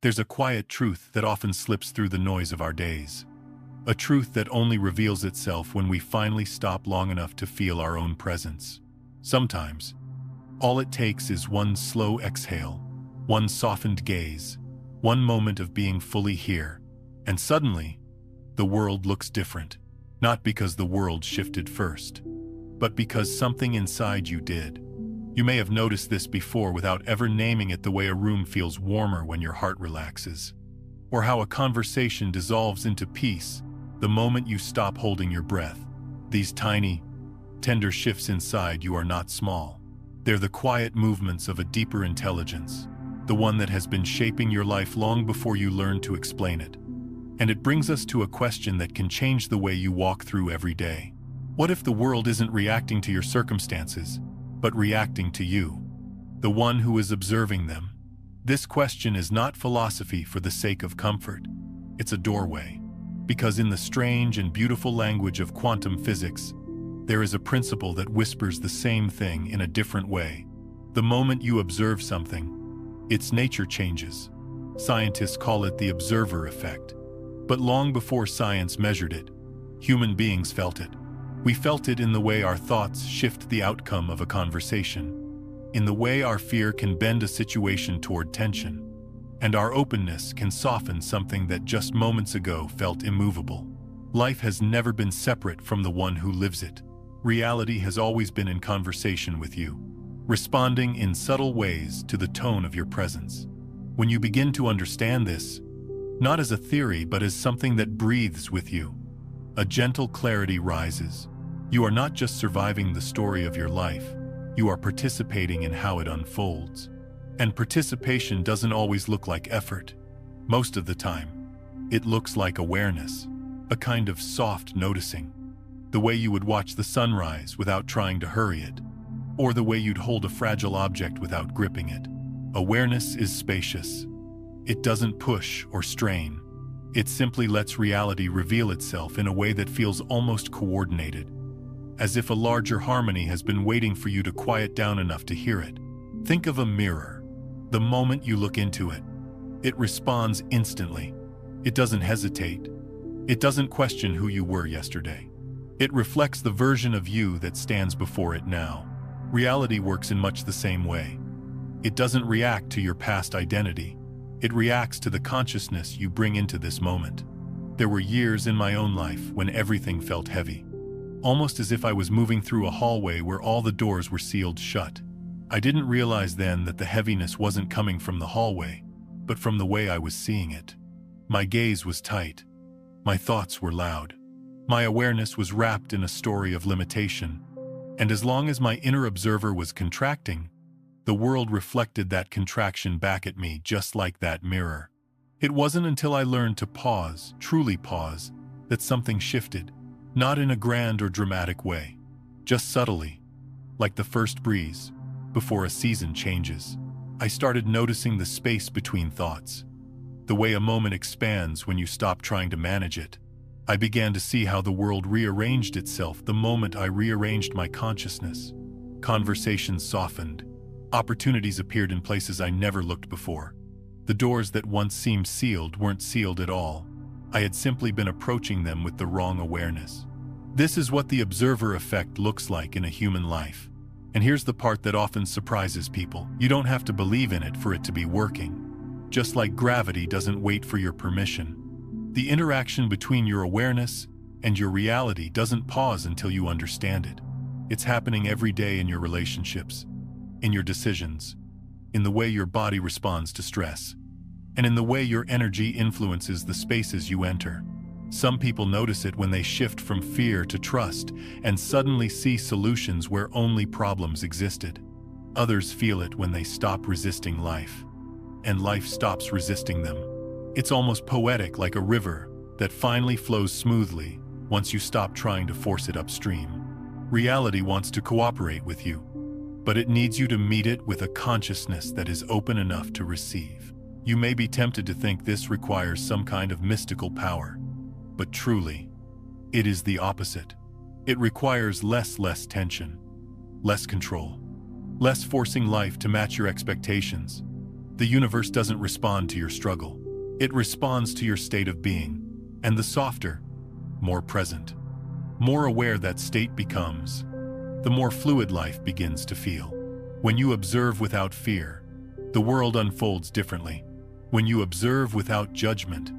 There's a quiet truth that often slips through the noise of our days. A truth that only reveals itself when we finally stop long enough to feel our own presence. Sometimes, all it takes is one slow exhale, one softened gaze, one moment of being fully here, and suddenly, the world looks different. Not because the world shifted first, but because something inside you did. You may have noticed this before without ever naming it, the way a room feels warmer when your heart relaxes, or how a conversation dissolves into peace the moment you stop holding your breath. These tiny, tender shifts inside you are not small. They're the quiet movements of a deeper intelligence, the one that has been shaping your life long before you learn to explain it. And it brings us to a question that can change the way you walk through every day. What if the world isn't reacting to your circumstances, but reacting to you, the one who is observing them? This question is not philosophy for the sake of comfort. It's a doorway. Because in the strange and beautiful language of quantum physics, there is a principle that whispers the same thing in a different way. The moment you observe something, its nature changes. Scientists call it the observer effect. But long before science measured it, human beings felt it. We felt it in the way our thoughts shift the outcome of a conversation, in the way our fear can bend a situation toward tension, and our openness can soften something that just moments ago felt immovable. Life has never been separate from the one who lives it. Reality has always been in conversation with you, responding in subtle ways to the tone of your presence. When you begin to understand this, not as a theory but as something that breathes with you, a gentle clarity rises. You are not just surviving the story of your life, you are participating in how it unfolds. And participation doesn't always look like effort. Most of the time, it looks like awareness, a kind of soft noticing. The way you would watch the sunrise without trying to hurry it, or the way you'd hold a fragile object without gripping it. Awareness is spacious. It doesn't push or strain. It simply lets reality reveal itself in a way that feels almost coordinated, as if a larger harmony has been waiting for you to quiet down enough to hear it. Think of a mirror. The moment you look into it, it responds instantly. It doesn't hesitate. It doesn't question who you were yesterday. It reflects the version of you that stands before it now. Reality works in much the same way. It doesn't react to your past identity. It reacts to the consciousness you bring into this moment. There were years in my own life when everything felt heavy, almost as if I was moving through a hallway where all the doors were sealed shut. I didn't realize then that the heaviness wasn't coming from the hallway, but from the way I was seeing it. My gaze was tight. My thoughts were loud. My awareness was wrapped in a story of limitation. And as long as my inner observer was contracting, the world reflected that contraction back at me just like that mirror. It wasn't until I learned to pause, truly pause, that something shifted, not in a grand or dramatic way, just subtly, like the first breeze before a season changes. I started noticing the space between thoughts, the way a moment expands when you stop trying to manage it. I began to see how the world rearranged itself the moment I rearranged my consciousness. Conversations softened. Opportunities appeared in places I never looked before. The doors that once seemed sealed weren't sealed at all. I had simply been approaching them with the wrong awareness. This is what the observer effect looks like in a human life. And here's the part that often surprises people. You don't have to believe in it for it to be working. Just like gravity doesn't wait for your permission. The interaction between your awareness and your reality doesn't pause until you understand it. It's happening every day in your relationships, in your decisions, in the way your body responds to stress, and in the way your energy influences the spaces you enter. Some people notice it when they shift from fear to trust and suddenly see solutions where only problems existed. Others feel it when they stop resisting life, and life stops resisting them. It's almost poetic, like a river that finally flows smoothly once you stop trying to force it upstream. Reality wants to cooperate with you, but it needs you to meet it with a consciousness that is open enough to receive. You may be tempted to think this requires some kind of mystical power, but truly, it is the opposite. It requires less tension, less control, less forcing life to match your expectations, The universe doesn't respond to your struggle. It responds to your state of being. And the softer, more present, more aware that state becomes, the more fluid life begins to feel. When you observe without fear, the world unfolds differently. When you observe without judgment,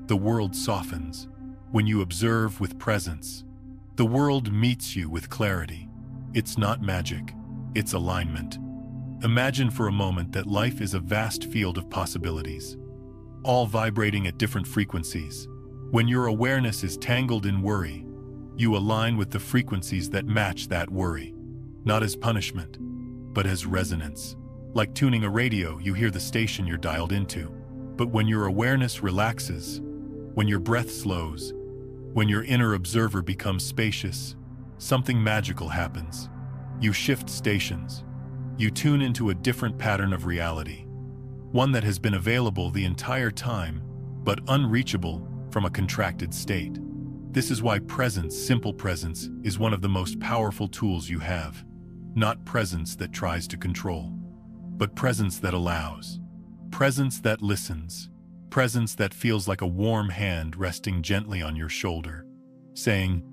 the world softens. When you observe with presence, the world meets you with clarity. It's not magic, it's alignment. Imagine for a moment that life is a vast field of possibilities, all vibrating at different frequencies. When your awareness is tangled in worry, you align with the frequencies that match that worry, not as punishment, but as resonance. Like tuning a radio, you hear the station you're dialed into. But when your awareness relaxes, when your breath slows, when your inner observer becomes spacious, something magical happens. You shift stations. You tune into a different pattern of reality, one that has been available the entire time, but unreachable from a contracted state. This is why presence, simple presence, is one of the most powerful tools you have. Not presence that tries to control, but presence that allows. Presence that listens. Presence that feels like a warm hand resting gently on your shoulder, saying,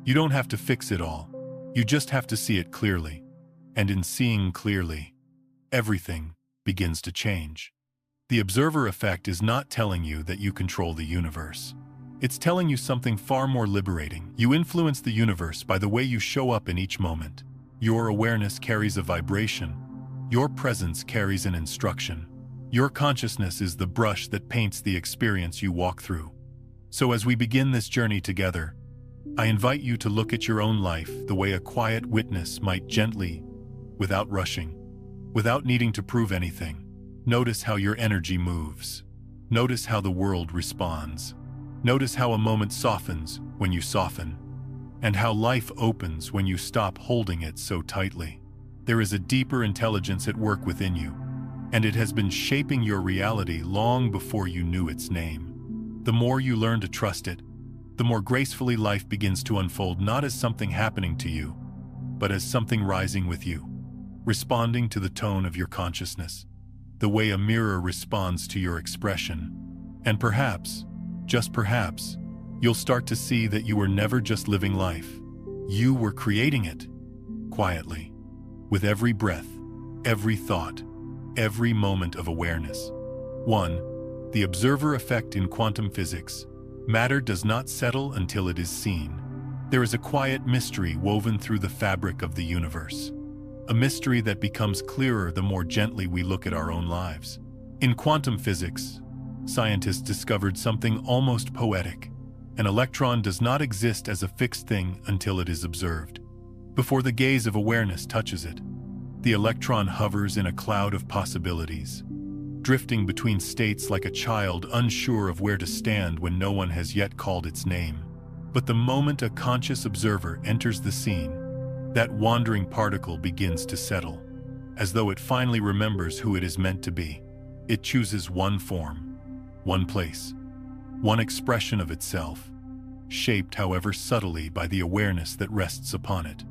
"You don't have to fix it all. You just have to see it clearly." And in seeing clearly, everything begins to change. The observer effect is not telling you that you control the universe. It's telling you something far more liberating. You influence the universe by the way you show up in each moment. Your awareness carries a vibration. Your presence carries an instruction. Your consciousness is the brush that paints the experience you walk through. So as we begin this journey together, I invite you to look at your own life the way a quiet witness might, gently, without rushing, without needing to prove anything. Notice how your energy moves. Notice how the world responds. Notice how a moment softens when you soften, and how life opens when you stop holding it so tightly. There is a deeper intelligence at work within you, and it has been shaping your reality long before you knew its name. The more you learn to trust it, the more gracefully life begins to unfold, not as something happening to you, but as something rising with you, responding to the tone of your consciousness, the way a mirror responds to your expression. And perhaps, just perhaps, you'll start to see that you were never just living life. You were creating it, quietly, with every breath, every thought, every moment of awareness. 1. The observer effect in quantum physics. Matter does not settle until it is seen. There is a quiet mystery woven through the fabric of the universe. A mystery that becomes clearer the more gently we look at our own lives. In quantum physics, scientists discovered something almost poetic. An electron does not exist as a fixed thing until it is observed. Before the gaze of awareness touches it, the electron hovers in a cloud of possibilities, drifting between states like a child unsure of where to stand when no one has yet called its name. But the moment a conscious observer enters the scene, that wandering particle begins to settle, as though it finally remembers who it is meant to be. It chooses one form, one place, one expression of itself, shaped however subtly by the awareness that rests upon it.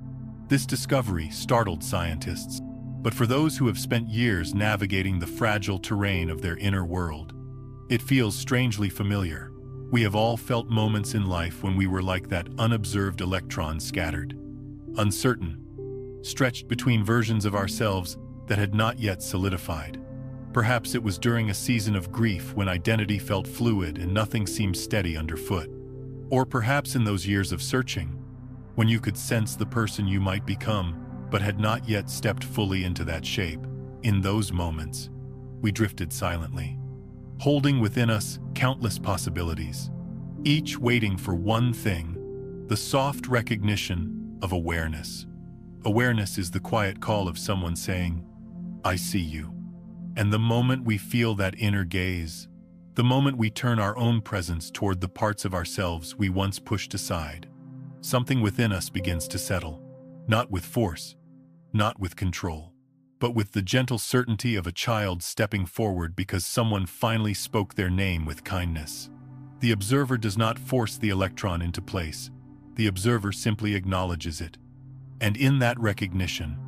This discovery startled scientists, but for those who have spent years navigating the fragile terrain of their inner world, it feels strangely familiar. We have all felt moments in life when we were like that unobserved electron scattered, uncertain, stretched between versions of ourselves that had not yet solidified. Perhaps it was during a season of grief when identity felt fluid and nothing seemed steady underfoot. Or perhaps in those years of searching, when you could sense the person you might become, but had not yet stepped fully into that shape. In those moments, we drifted silently, holding within us countless possibilities, each waiting for one thing: the soft recognition of awareness. Awareness is the quiet call of someone saying, "I see you." And the moment we feel that inner gaze, the moment we turn our own presence toward the parts of ourselves we once pushed aside, something within us begins to settle, not with force, not with control, but with the gentle certainty of a child stepping forward because someone finally spoke their name with kindness. The observer does not force the electron into place. The observer simply acknowledges it. And in that recognition,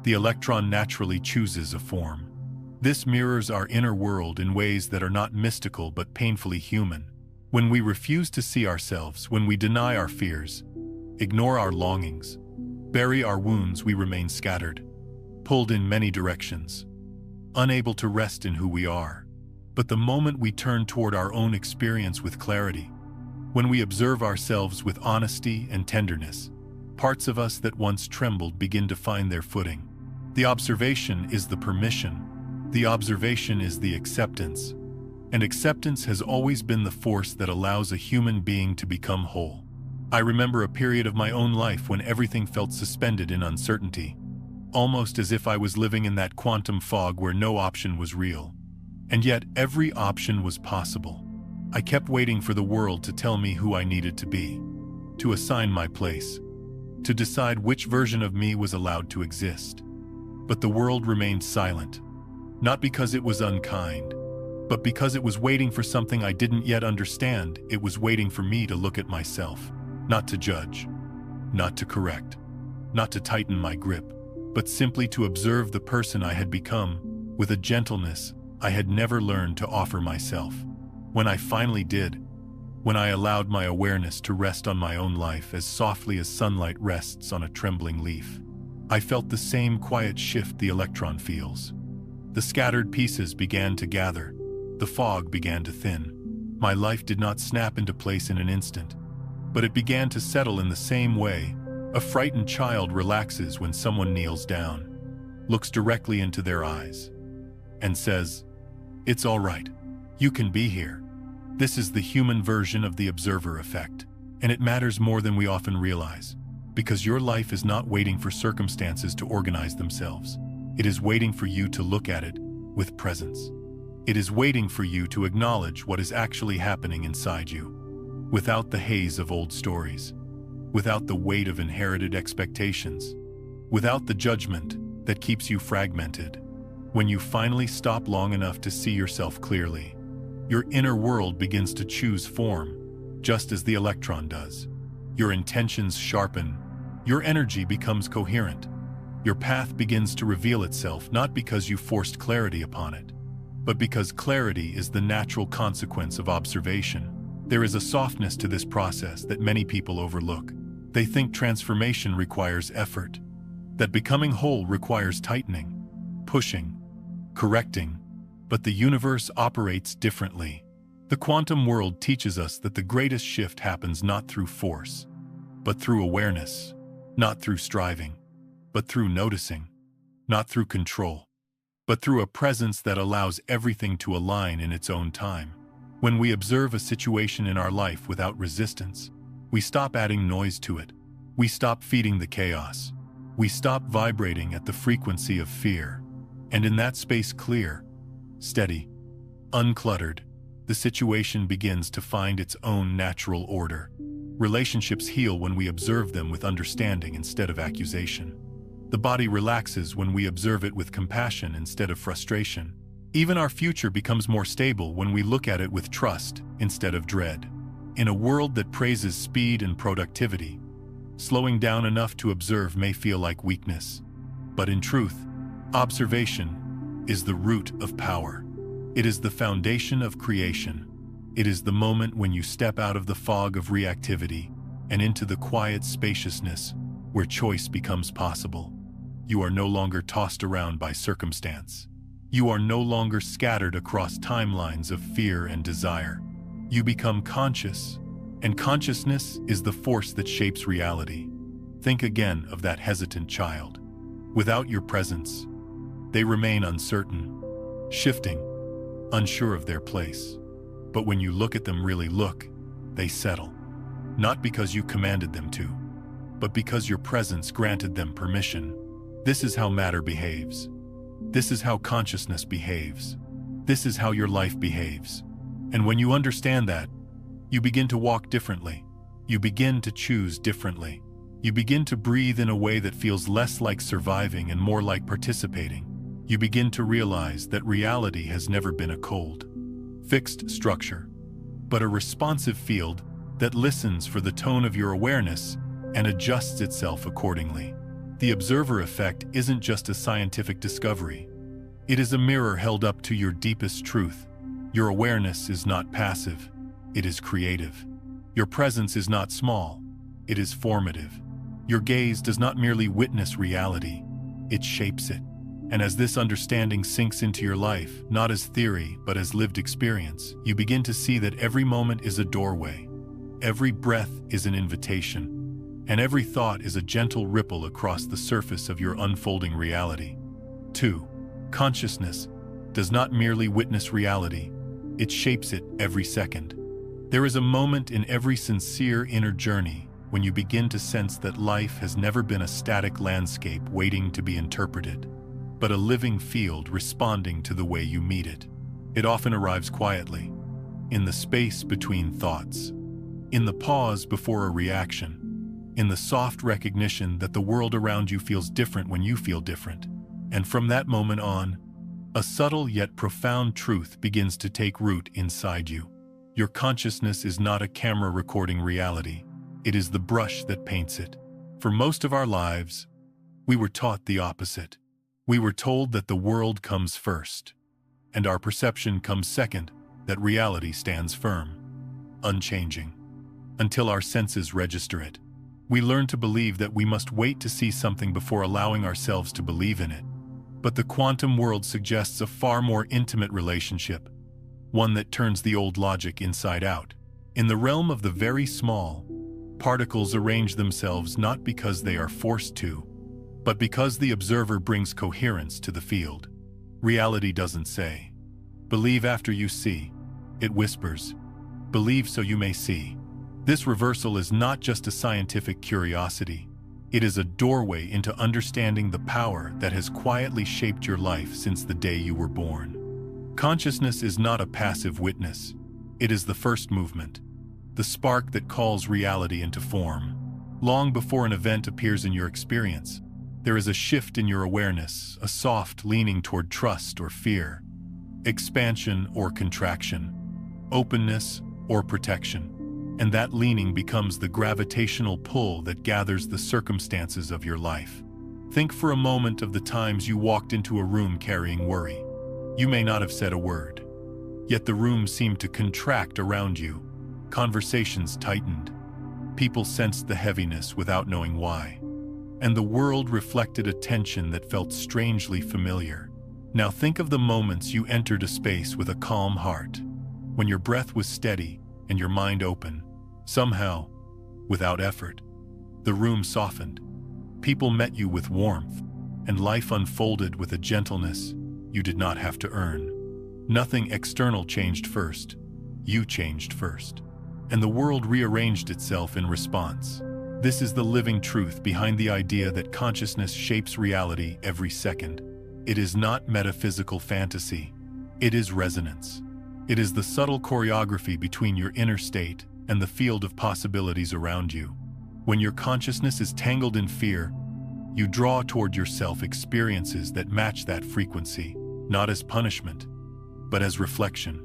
the electron naturally chooses a form. This mirrors our inner world in ways that are not mystical but painfully human. When we refuse to see ourselves, when we deny our fears, ignore our longings, bury our wounds, we remain scattered, pulled in many directions, unable to rest in who we are. But the moment we turn toward our own experience with clarity, when we observe ourselves with honesty and tenderness, parts of us that once trembled begin to find their footing. The observation is the permission. The observation is the acceptance. And acceptance has always been the force that allows a human being to become whole. I remember a period of my own life when everything felt suspended in uncertainty, almost as if I was living in that quantum fog where no option was real. And yet every option was possible. I kept waiting for the world to tell me who I needed to be, to assign my place, to decide which version of me was allowed to exist. But the world remained silent, not because it was unkind, but because it was waiting for something I didn't yet understand. It was waiting for me to look at myself, not to judge, not to correct, not to tighten my grip, but simply to observe the person I had become with a gentleness I had never learned to offer myself. When I finally did, when I allowed my awareness to rest on my own life as softly as sunlight rests on a trembling leaf, I felt the same quiet shift the electron feels. The scattered pieces began to gather. The fog began to thin. My life did not snap into place in an instant, but it began to settle in the same way a frightened child relaxes when someone kneels down, looks directly into their eyes, and says, "It's all right. You can be here." This is the human version of the observer effect, and it matters more than we often realize, because your life is not waiting for circumstances to organize themselves. It is waiting for you to look at it with presence. It is waiting for you to acknowledge what is actually happening inside you, without the haze of old stories, without the weight of inherited expectations, without the judgment that keeps you fragmented. When you finally stop long enough to see yourself clearly, your inner world begins to choose form, just as the electron does. Your intentions sharpen, your energy becomes coherent, your path begins to reveal itself, not because you forced clarity upon it, but because clarity is the natural consequence of observation. There is a softness to this process that many people overlook. They think transformation requires effort, that becoming whole requires tightening, pushing, correcting, but the universe operates differently. The quantum world teaches us that the greatest shift happens not through force, but through awareness, not through striving, but through noticing, not through control, but through a presence that allows everything to align in its own time. When we observe a situation in our life without resistance, we stop adding noise to it. We stop feeding the chaos. We stop vibrating at the frequency of fear. And in that space, clear, steady, uncluttered, the situation begins to find its own natural order. Relationships heal when we observe them with understanding instead of accusation. The body relaxes when we observe it with compassion instead of frustration. Even our future becomes more stable when we look at it with trust instead of dread. In a world that praises speed and productivity, slowing down enough to observe may feel like weakness. But in truth, observation is the root of power. It is the foundation of creation. It is the moment when you step out of the fog of reactivity and into the quiet spaciousness where choice becomes possible. You are no longer tossed around by circumstance. You are no longer scattered across timelines of fear and desire. You become conscious, and consciousness is the force that shapes reality. Think again of that hesitant child. Without your presence, they remain uncertain, shifting, unsure of their place. But when you look at them, really look, they settle. Not because you commanded them to, but because your presence granted them permission. This is how matter behaves. This is how consciousness behaves. This is how your life behaves. And when you understand that, you begin to walk differently. You begin to choose differently. You begin to breathe in a way that feels less like surviving and more like participating. You begin to realize that reality has never been a cold, fixed structure, but a responsive field that listens for the tone of your awareness and adjusts itself accordingly. The observer effect isn't just a scientific discovery. It is a mirror held up to your deepest truth. Your awareness is not passive, it is creative. Your presence is not small, it is formative. Your gaze does not merely witness reality, it shapes it. And as this understanding sinks into your life, not as theory, but as lived experience, you begin to see that every moment is a doorway, every breath is an invitation, and every thought is a gentle ripple across the surface of your unfolding reality. 2. Consciousness does not merely witness reality, it shapes it every second. There is a moment in every sincere inner journey when you begin to sense that life has never been a static landscape waiting to be interpreted, but a living field responding to the way you meet it. It often arrives quietly, in the space between thoughts, in the pause before a reaction, in the soft recognition that the world around you feels different when you feel different. And from that moment on, a subtle yet profound truth begins to take root inside you. Your consciousness is not a camera recording reality, it is the brush that paints it. For most of our lives, we were taught the opposite. We were told that the world comes first, and our perception comes second, that reality stands firm, unchanging, until our senses register it. We learn to believe that we must wait to see something before allowing ourselves to believe in it. But the quantum world suggests a far more intimate relationship, one that turns the old logic inside out. In the realm of the very small, particles arrange themselves not because they are forced to, but because the observer brings coherence to the field. Reality doesn't say, "Believe after you see." It whispers, "Believe so you may see." This reversal is not just a scientific curiosity. It is a doorway into understanding the power that has quietly shaped your life since the day you were born. Consciousness is not a passive witness. It is the first movement, the spark that calls reality into form. Long before an event appears in your experience, there is a shift in your awareness, a soft leaning toward trust or fear, expansion or contraction, openness or protection. And that leaning becomes the gravitational pull that gathers the circumstances of your life. Think for a moment of the times you walked into a room carrying worry. You may not have said a word, yet the room seemed to contract around you. Conversations tightened. People sensed the heaviness without knowing why. And the world reflected a tension that felt strangely familiar. Now think of the moments you entered a space with a calm heart, when your breath was steady and your mind open. Somehow, without effort, the room softened. People met you with warmth, and life unfolded with a gentleness you did not have to earn. Nothing external changed first. You changed first. And the world rearranged itself in response. This is the living truth behind the idea that consciousness shapes reality every second. It is not metaphysical fantasy. It is resonance. It is the subtle choreography between your inner state and the field of possibilities around you. When your consciousness is tangled in fear, you draw toward yourself experiences that match that frequency, not as punishment, but as reflection.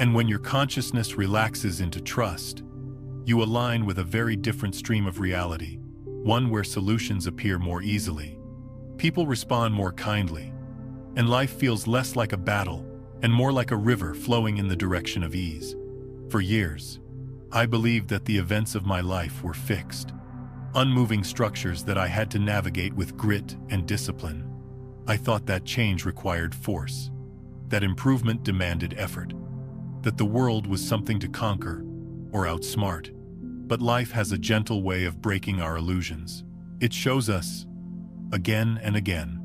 And when your consciousness relaxes into trust, you align with a very different stream of reality, one where solutions appear more easily. People respond more kindly, and life feels less like a battle and more like a river flowing in the direction of ease. For years, I believed that the events of my life were fixed, unmoving structures that I had to navigate with grit and discipline. I thought that change required force, that improvement demanded effort, that the world was something to conquer or outsmart. But life has a gentle way of breaking our illusions. It shows us, again and again,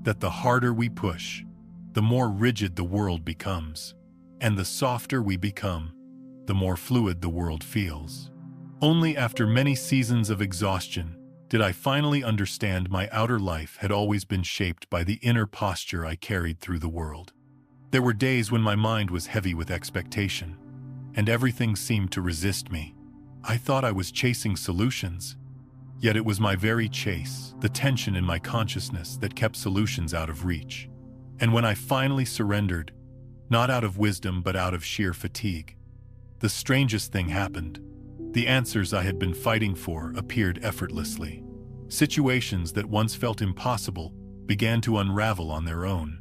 that the harder we push, the more rigid the world becomes, and the softer we become, the more fluid the world feels. Only after many seasons of exhaustion did I finally understand my outer life had always been shaped by the inner posture I carried through the world. There were days when my mind was heavy with expectation, and everything seemed to resist me. I thought I was chasing solutions, yet it was my very chase, the tension in my consciousness, that kept solutions out of reach. And when I finally surrendered, not out of wisdom but out of sheer fatigue, the strangest thing happened. The answers I had been fighting for appeared effortlessly. Situations that once felt impossible began to unravel on their own.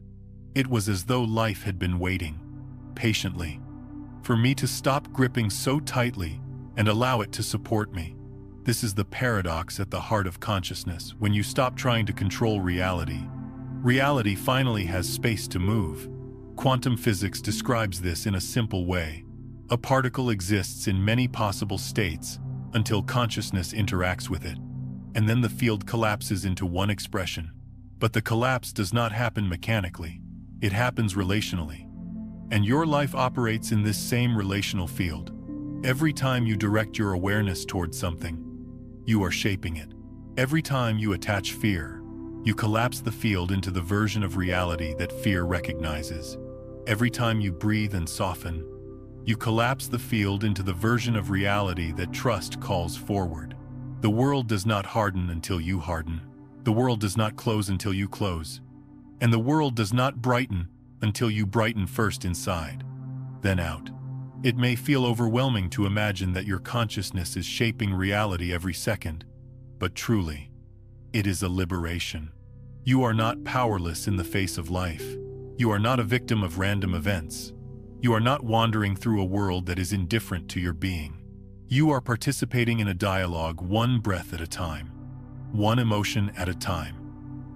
It was as though life had been waiting, patiently, for me to stop gripping so tightly and allow it to support me. This is the paradox at the heart of consciousness. When you stop trying to control reality, reality finally has space to move. Quantum physics describes this in a simple way. A particle exists in many possible states until consciousness interacts with it, and then the field collapses into one expression. But the collapse does not happen mechanically. It happens relationally. And your life operates in this same relational field. Every time you direct your awareness towards something, you are shaping it. Every time you attach fear, you collapse the field into the version of reality that fear recognizes. Every time you breathe and soften, you collapse the field into the version of reality that trust calls forward. The world does not harden until you harden. The world does not close until you close. And the world does not brighten until you brighten first inside, then out. It may feel overwhelming to imagine that your consciousness is shaping reality every second, but truly, it is a liberation. You are not powerless in the face of life. You are not a victim of random events. You are not wandering through a world that is indifferent to your being. You are participating in a dialogue one breath at a time, one emotion at a time,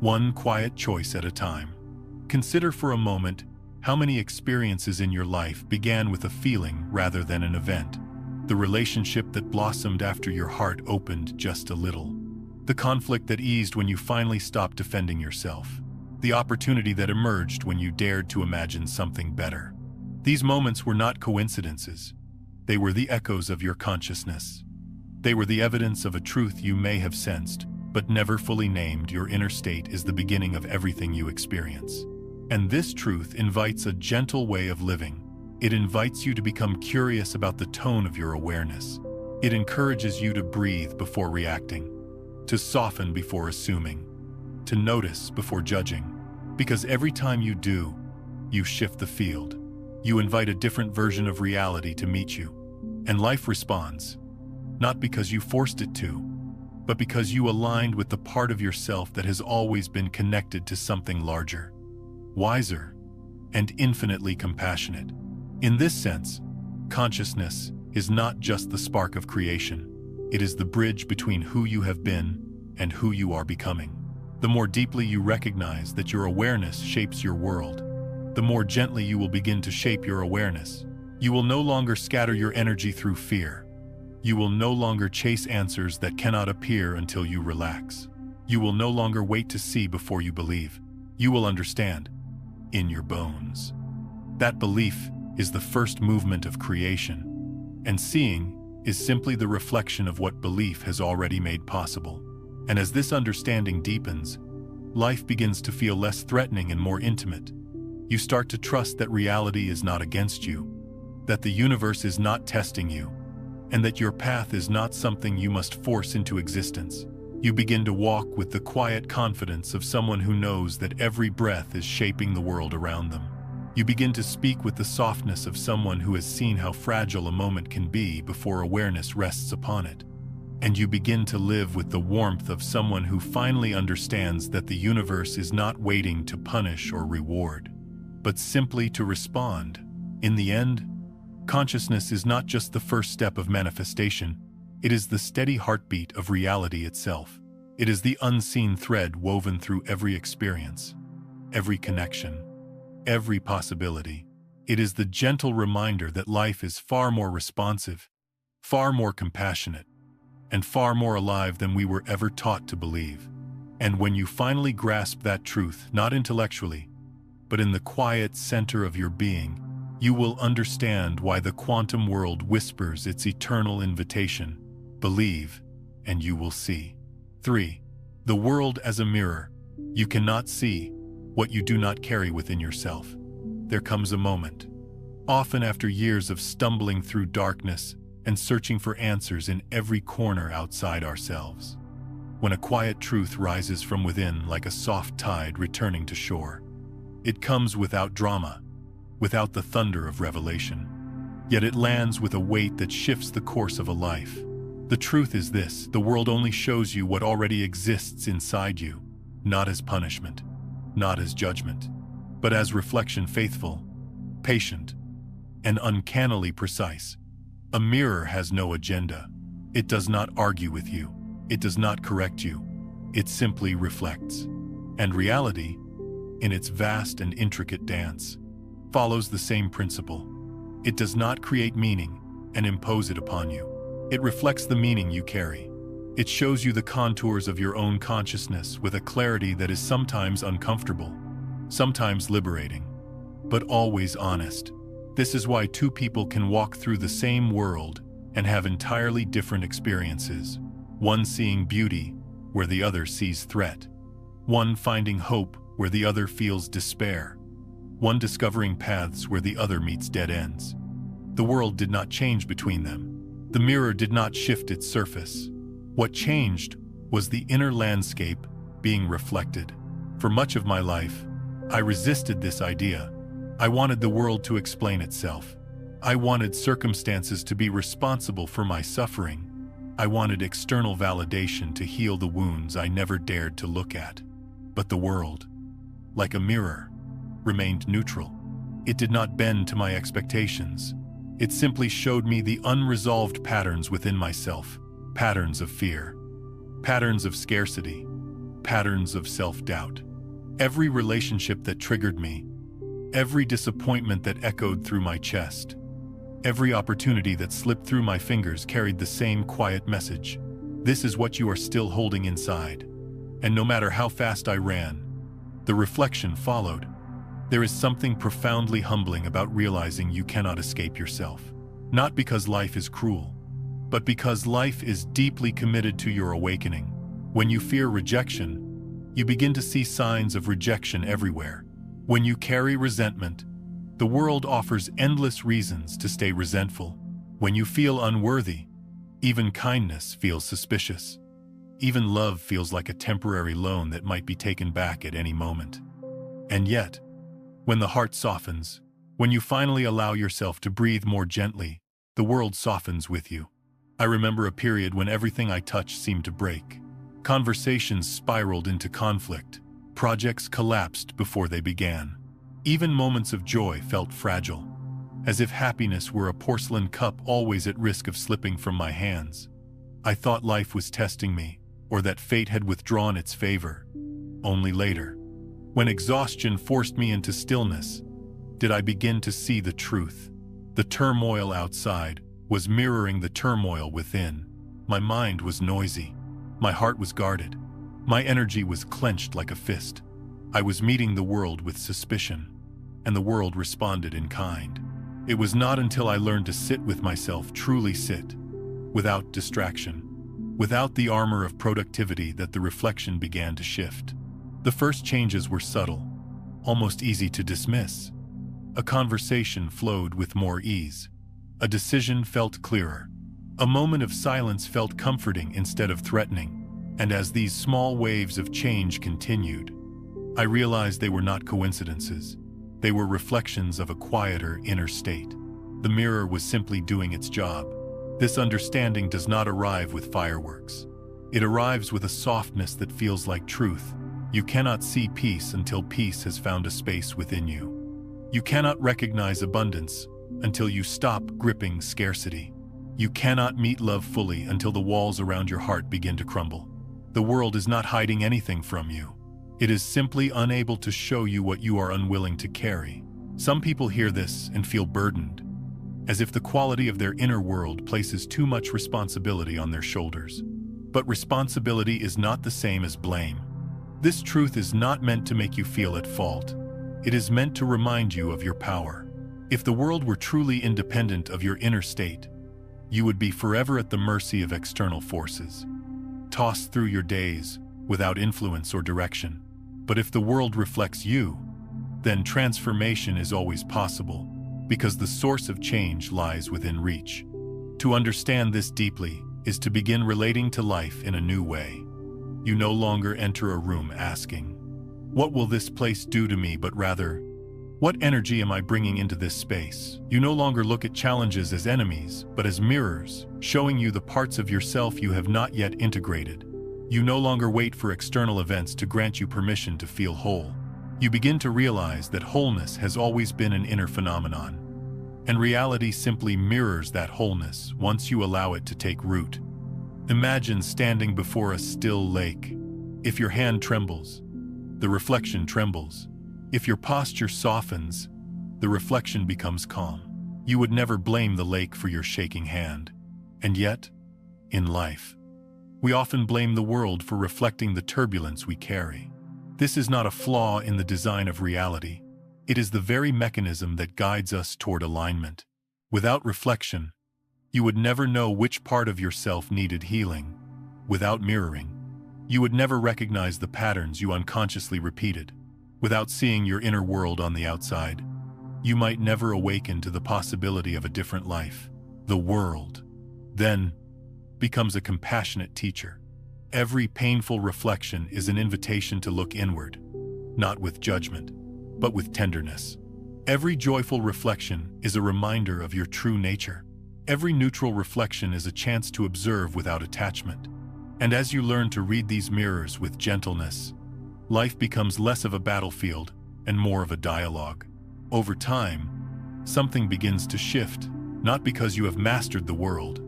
one quiet choice at a time. Consider for a moment how many experiences in your life began with a feeling rather than an event. The relationship that blossomed after your heart opened just a little. The conflict that eased when you finally stopped defending yourself. The opportunity that emerged when you dared to imagine something better. These moments were not coincidences. They were the echoes of your consciousness. They were the evidence of a truth you may have sensed, but never fully named. Your inner state is the beginning of everything you experience. And this truth invites a gentle way of living. It invites you to become curious about the tone of your awareness. It encourages you to breathe before reacting, to soften before assuming, to notice before judging. Because every time you do, you shift the field. You invite a different version of reality to meet you. And life responds, not because you forced it to, but because you aligned with the part of yourself that has always been connected to something larger, wiser, and infinitely compassionate. In this sense, consciousness is not just the spark of creation. It is the bridge between who you have been and who you are becoming. The more deeply you recognize that your awareness shapes your world, the more gently you will begin to shape your awareness. You will no longer scatter your energy through fear. You will no longer chase answers that cannot appear until you relax. You will no longer wait to see before you believe. You will understand in your bones. That belief is the first movement of creation, and seeing is simply the reflection of what belief has already made possible. And as this understanding deepens, life begins to feel less threatening and more intimate. You start to trust that reality is not against you, that the universe is not testing you, and that your path is not something you must force into existence. You begin to walk with the quiet confidence of someone who knows that every breath is shaping the world around them. You begin to speak with the softness of someone who has seen how fragile a moment can be before awareness rests upon it. And you begin to live with the warmth of someone who finally understands that the universe is not waiting to punish or reward, but simply to respond. In the end, consciousness is not just the first step of manifestation. It is the steady heartbeat of reality itself. It is the unseen thread woven through every experience, every connection, every possibility. It is the gentle reminder that life is far more responsive, far more compassionate, and far more alive than we were ever taught to believe. And when you finally grasp that truth, not intellectually, but in the quiet center of your being, you will understand why the quantum world whispers its eternal invitation. Believe, and you will see. 3. The world as a mirror. You cannot see what you do not carry within yourself. There comes a moment, often after years of stumbling through darkness and searching for answers in every corner outside ourselves, when a quiet truth rises from within like a soft tide returning to shore. It comes without drama, without the thunder of revelation. Yet it lands with a weight that shifts the course of a life. The truth is this: the world only shows you what already exists inside you, not as punishment, not as judgment, but as reflection faithful, patient, and uncannily precise. A mirror has no agenda. It does not argue with you. It does not correct you. It simply reflects. And reality, in its vast and intricate dance, follows the same principle. It does not create meaning and impose it upon you. It reflects the meaning you carry. It shows you the contours of your own consciousness with a clarity that is sometimes uncomfortable, sometimes liberating, but always honest. This is why two people can walk through the same world and have entirely different experiences. One seeing beauty where the other sees threat. One finding hope where the other feels despair. One discovering paths where the other meets dead ends. The world did not change between them. The mirror did not shift its surface. What changed was the inner landscape being reflected. For much of my life, I resisted this idea. I wanted the world to explain itself. I wanted circumstances to be responsible for my suffering. I wanted external validation to heal the wounds I never dared to look at. But the world, like a mirror, remained neutral. It did not bend to my expectations. It simply showed me the unresolved patterns within myself, patterns of fear, patterns of scarcity, patterns of self-doubt. Every relationship that triggered me, every disappointment that echoed through my chest, every opportunity that slipped through my fingers carried the same quiet message. This is what you are still holding inside. And no matter how fast I ran, the reflection followed. There is something profoundly humbling about realizing you cannot escape yourself. Not because life is cruel, but because life is deeply committed to your awakening. When you fear rejection, you begin to see signs of rejection everywhere. When you carry resentment, the world offers endless reasons to stay resentful. When you feel unworthy, even kindness feels suspicious. Even love feels like a temporary loan that might be taken back at any moment. And yet, when the heart softens, when you finally allow yourself to breathe more gently, the world softens with you. I remember a period when everything I touched seemed to break. Conversations spiraled into conflict. Projects collapsed before they began. Even moments of joy felt fragile, as if happiness were a porcelain cup always at risk of slipping from my hands. I thought life was testing me, or that fate had withdrawn its favor. Only later, when exhaustion forced me into stillness, did I begin to see the truth. The turmoil outside was mirroring the turmoil within. My mind was noisy. My heart was guarded. My energy was clenched like a fist. I was meeting the world with suspicion, and the world responded in kind. It was not until I learned to sit with myself, truly sit, without distraction, without the armor of productivity, that the reflection began to shift. The first changes were subtle, almost easy to dismiss. A conversation flowed with more ease. A decision felt clearer. A moment of silence felt comforting instead of threatening. And as these small waves of change continued, I realized they were not coincidences. They were reflections of a quieter inner state. The mirror was simply doing its job. This understanding does not arrive with fireworks. It arrives with a softness that feels like truth. You cannot see peace until peace has found a space within you. You cannot recognize abundance until you stop gripping scarcity. You cannot meet love fully until the walls around your heart begin to crumble. The world is not hiding anything from you. It is simply unable to show you what you are unwilling to carry. Some people hear this and feel burdened, as if the quality of their inner world places too much responsibility on their shoulders. But responsibility is not the same as blame. This truth is not meant to make you feel at fault. It is meant to remind you of your power. If the world were truly independent of your inner state, you would be forever at the mercy of external forces, tossed through your days without influence or direction. But if the world reflects you, then transformation is always possible, because the source of change lies within reach. To understand this deeply is to begin relating to life in a new way. You no longer enter a room asking, "What will this place do to me?" but rather, "What energy am I bringing into this space?" You no longer look at challenges as enemies, but as mirrors, showing you the parts of yourself you have not yet integrated. You no longer wait for external events to grant you permission to feel whole. You begin to realize that wholeness has always been an inner phenomenon, and reality simply mirrors that wholeness once you allow it to take root. Imagine standing before a still lake. If your hand trembles, the reflection trembles. If your posture softens, the reflection becomes calm. You would never blame the lake for your shaking hand. And yet, in life, we often blame the world for reflecting the turbulence we carry. This is not a flaw in the design of reality. It is the very mechanism that guides us toward alignment. Without reflection, you would never know which part of yourself needed healing. Without mirroring, you would never recognize the patterns you unconsciously repeated. Without seeing your inner world on the outside, you might never awaken to the possibility of a different life. The world, then, becomes a compassionate teacher. Every painful reflection is an invitation to look inward, not with judgment, but with tenderness. Every joyful reflection is a reminder of your true nature. Every neutral reflection is a chance to observe without attachment. And as you learn to read these mirrors with gentleness, life becomes less of a battlefield and more of a dialogue. Over time, something begins to shift, not because you have mastered the world,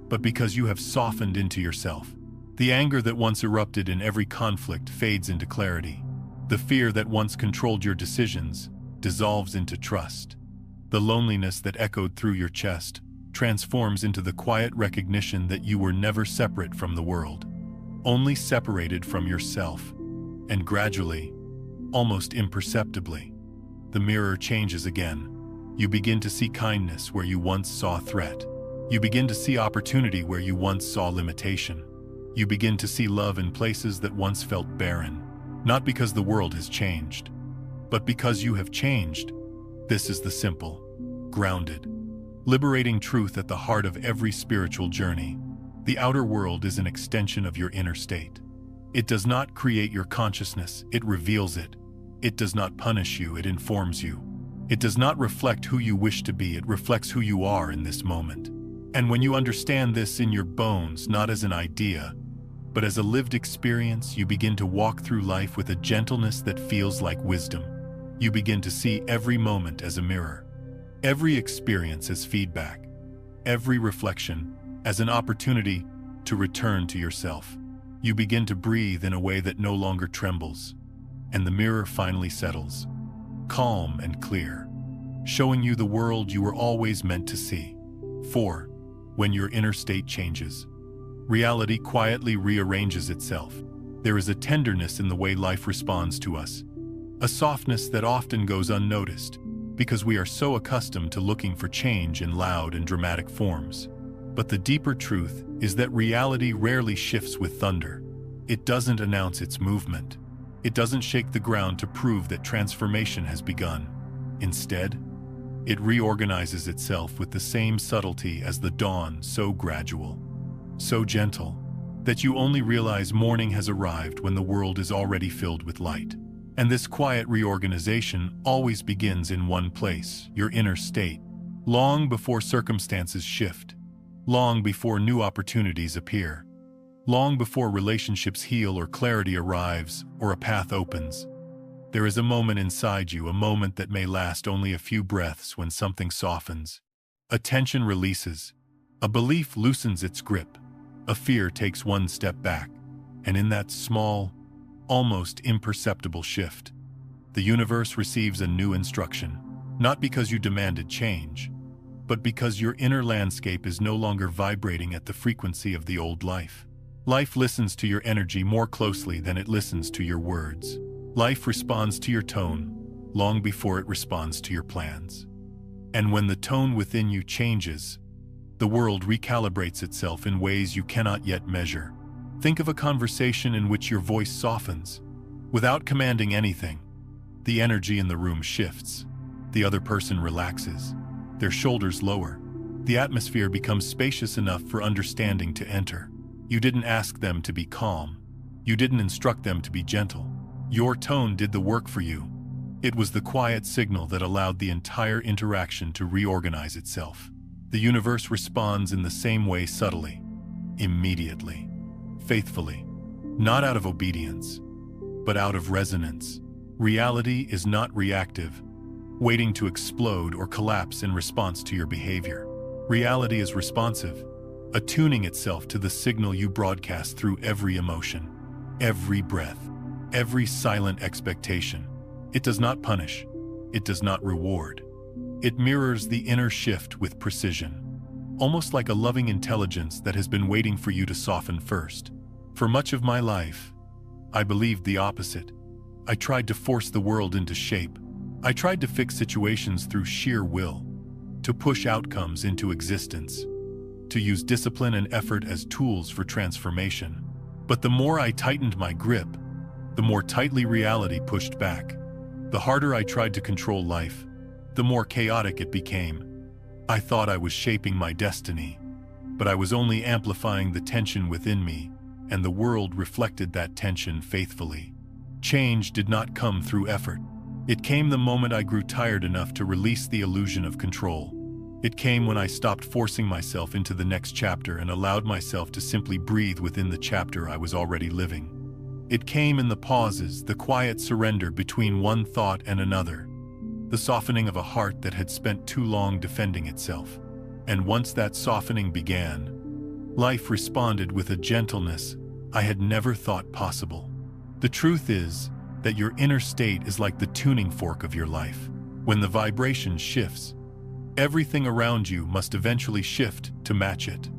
but because you have softened into yourself. The anger that once erupted in every conflict fades into clarity. The fear that once controlled your decisions dissolves into trust. The loneliness that echoed through your chest transforms into the quiet recognition that you were never separate from the world, only separated from yourself. And gradually, almost imperceptibly, the mirror changes again. You begin to see kindness where you once saw threat. You begin to see opportunity where you once saw limitation. You begin to see love in places that once felt barren, not because the world has changed, but because you have changed. This is the simple, grounded, liberating truth at the heart of every spiritual journey. The outer world is an extension of your inner state. It does not create your consciousness, it reveals it. It does not punish you, it informs you. It does not reflect who you wish to be, it reflects who you are in this moment. And when you understand this in your bones, not as an idea, but as a lived experience, you begin to walk through life with a gentleness that feels like wisdom. You begin to see every moment as a mirror, every experience as feedback, every reflection as an opportunity to return to yourself. You begin to breathe in a way that no longer trembles, and the mirror finally settles, calm and clear, showing you the world you were always meant to see. 4. When your inner state changes, reality quietly rearranges itself. There is a tenderness in the way life responds to us, a softness that often goes unnoticed because we are so accustomed to looking for change in loud and dramatic forms. But the deeper truth is that reality rarely shifts with thunder. It doesn't announce its movement. It doesn't shake the ground to prove that transformation has begun. Instead, it reorganizes itself with the same subtlety as the dawn, so gradual, so gentle, that you only realize morning has arrived when the world is already filled with light. And this quiet reorganization always begins in one place, your inner state, long before circumstances shift, long before new opportunities appear, long before relationships heal or clarity arrives or a path opens. There is a moment inside you, a moment that may last only a few breaths, when something softens, a tension releases, a belief loosens its grip, a fear takes one step back, and in that small, almost imperceptible shift, the universe receives a new instruction, not because you demanded change, but because your inner landscape is no longer vibrating at the frequency of the old life. Life listens to your energy more closely than it listens to your words. Life responds to your tone long before it responds to your plans. And when the tone within you changes, the world recalibrates itself in ways you cannot yet measure. Think of a conversation in which your voice softens. Without commanding anything, the energy in the room shifts. The other person relaxes, their shoulders lower. The atmosphere becomes spacious enough for understanding to enter. You didn't ask them to be calm. You didn't instruct them to be gentle. Your tone did the work for you. It was the quiet signal that allowed the entire interaction to reorganize itself. The universe responds in the same way, subtly, immediately, faithfully, not out of obedience, but out of resonance. Reality is not reactive, waiting to explode or collapse in response to your behavior. Reality is responsive, attuning itself to the signal you broadcast through every emotion, every breath, every silent expectation. It does not punish. It does not reward. It mirrors the inner shift with precision, almost like a loving intelligence that has been waiting for you to soften first. For much of my life, I believed the opposite. I tried to force the world into shape. I tried to fix situations through sheer will, to push outcomes into existence, to use discipline and effort as tools for transformation. But the more I tightened my grip, the more tightly reality pushed back. The harder I tried to control life, the more chaotic it became. I thought I was shaping my destiny, but I was only amplifying the tension within me, and the world reflected that tension faithfully. Change did not come through effort. It came the moment I grew tired enough to release the illusion of control. It came when I stopped forcing myself into the next chapter and allowed myself to simply breathe within the chapter I was already living. It came in the pauses, the quiet surrender between one thought and another, the softening of a heart that had spent too long defending itself. And once that softening began, life responded with a gentleness I had never thought possible. The truth is that your inner state is like the tuning fork of your life. When the vibration shifts, everything around you must eventually shift to match it.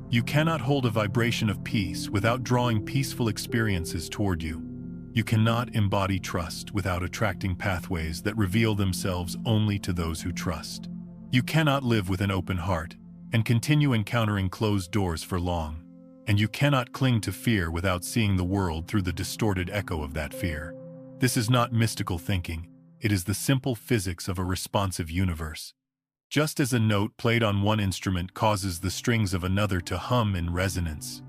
You cannot hold a vibration of peace without drawing peaceful experiences toward you. You cannot embody trust without attracting pathways that reveal themselves only to those who trust. You cannot live with an open heart and continue encountering closed doors for long. And you cannot cling to fear without seeing the world through the distorted echo of that fear. This is not mystical thinking. It is the simple physics of a responsive universe. Just as a note played on one instrument causes the strings of another to hum in resonance,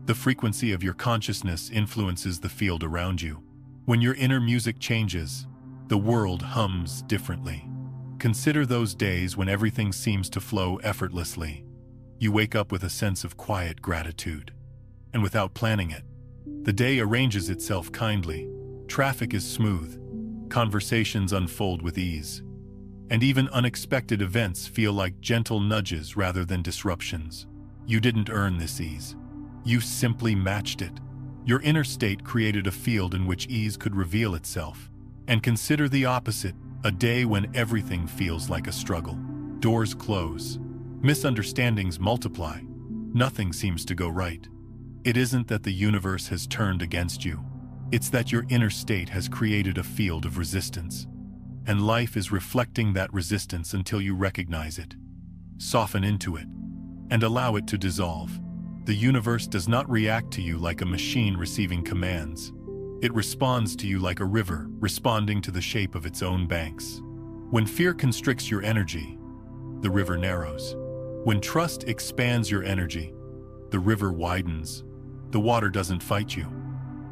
the frequency of your consciousness influences the field around you. When your inner music changes, the world hums differently. Consider those days when everything seems to flow effortlessly. You wake up with a sense of quiet gratitude. And without planning it, the day arranges itself kindly. Traffic is smooth. Conversations unfold with ease. And even unexpected events feel like gentle nudges rather than disruptions. You didn't earn this ease. You simply matched it. Your inner state created a field in which ease could reveal itself. And consider the opposite, a day when everything feels like a struggle. Doors close. Misunderstandings multiply. Nothing seems to go right. It isn't that the universe has turned against you. It's that your inner state has created a field of resistance. And life is reflecting that resistance until you recognize it. Soften into it, and allow it to dissolve. The universe does not react to you like a machine receiving commands. It responds to you like a river, responding to the shape of its own banks. When fear constricts your energy, the river narrows. When trust expands your energy, the river widens. The water doesn't fight you.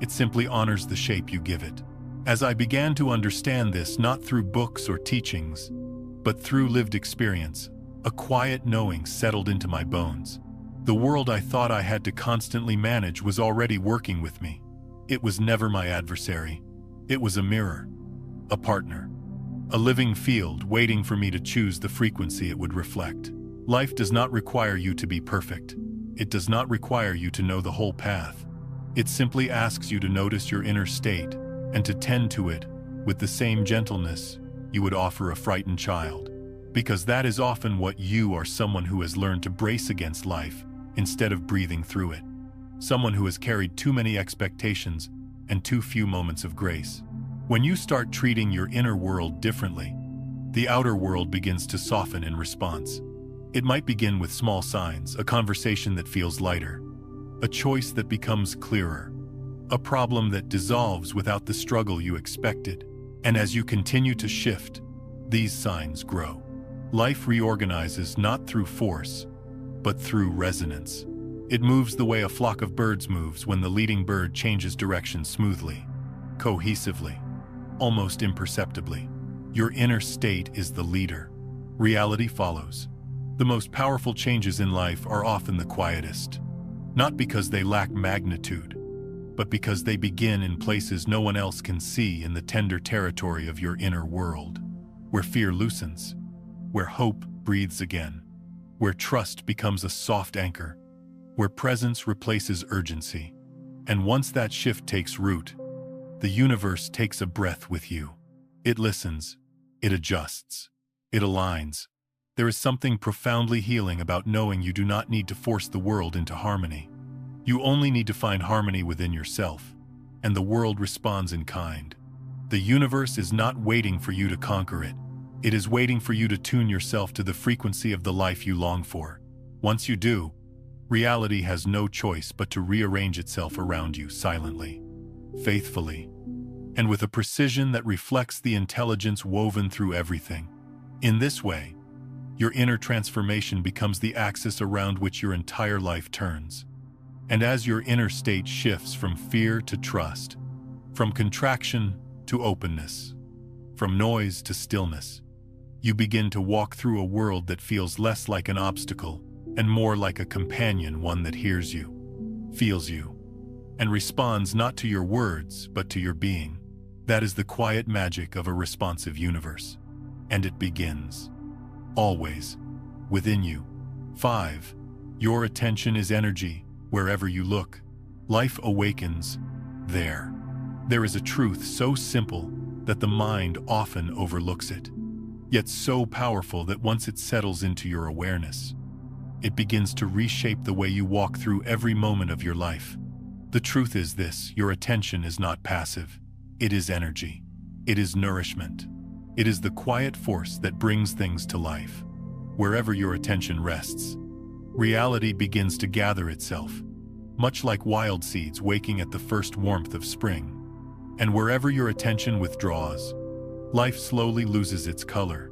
It simply honors the shape you give it. As I began to understand this not through books or teachings, but through lived experience, a quiet knowing settled into my bones. The world I thought I had to constantly manage was already working with me. It was never my adversary. It was a mirror, a partner, a living field waiting for me to choose the frequency it would reflect. Life does not require you to be perfect. It does not require you to know the whole path. It simply asks you to notice your inner state and to tend to it with the same gentleness you would offer a frightened child. Because that is often what you are: someone who has learned to brace against life instead of breathing through it. Someone who has carried too many expectations and too few moments of grace. When you start treating your inner world differently, the outer world begins to soften in response. It might begin with small signs, a conversation that feels lighter, a choice that becomes clearer, a problem that dissolves without the struggle you expected. And as you continue to shift, these signs grow. Life reorganizes not through force, but through resonance. It moves the way a flock of birds moves when the leading bird changes direction smoothly, cohesively, almost imperceptibly. Your inner state is the leader. Reality follows. The most powerful changes in life are often the quietest, not because they lack magnitude, but because they begin in places no one else can see, in the tender territory of your inner world, where fear loosens, where hope breathes again, where trust becomes a soft anchor, where presence replaces urgency. And once that shift takes root, the universe takes a breath with you. It listens, it adjusts, it aligns. There is something profoundly healing about knowing you do not need to force the world into harmony. You only need to find harmony within yourself, and the world responds in kind. The universe is not waiting for you to conquer it. It is waiting for you to tune yourself to the frequency of the life you long for. Once you do, reality has no choice but to rearrange itself around you silently, faithfully, and with a precision that reflects the intelligence woven through everything. In this way, your inner transformation becomes the axis around which your entire life turns. And as your inner state shifts from fear to trust, from contraction to openness, from noise to stillness, you begin to walk through a world that feels less like an obstacle and more like a companion, one that hears you, feels you, and responds not to your words but to your being. That is the quiet magic of a responsive universe. And it begins, always, within you. 5. Your attention is energy. Wherever you look, life awakens there. There is a truth so simple that the mind often overlooks it, yet so powerful that once it settles into your awareness, it begins to reshape the way you walk through every moment of your life. The truth is this: your attention is not passive. It is energy. It is nourishment. It is the quiet force that brings things to life. Wherever your attention rests, reality begins to gather itself, much like wild seeds waking at the first warmth of spring. And wherever your attention withdraws, life slowly loses its color,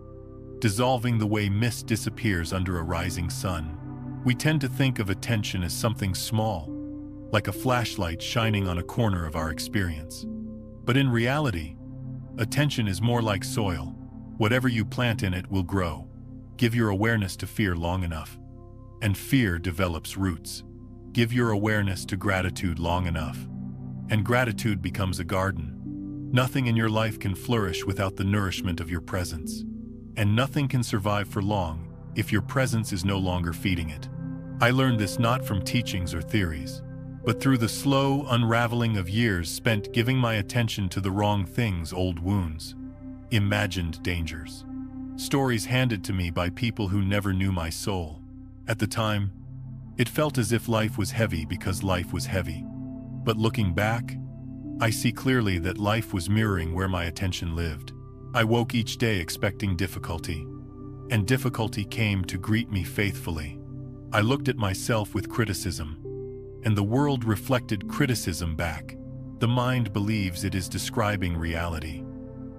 dissolving the way mist disappears under a rising sun. We tend to think of attention as something small, like a flashlight shining on a corner of our experience. But in reality, attention is more like soil. Whatever you plant in it will grow. Give your awareness to fear long enough, and fear develops roots. Give your awareness to gratitude long enough, and gratitude becomes a garden. Nothing in your life can flourish without the nourishment of your presence, and nothing can survive for long if your presence is no longer feeding it. I learned this not from teachings or theories, but through the slow unraveling of years spent giving my attention to the wrong things: old wounds, imagined dangers, stories handed to me by people who never knew my soul. At the time, it felt as if life was heavy because life was heavy. But looking back, I see clearly that life was mirroring where my attention lived. I woke each day expecting difficulty, and difficulty came to greet me faithfully. I looked at myself with criticism, and the world reflected criticism back. The mind believes it is describing reality,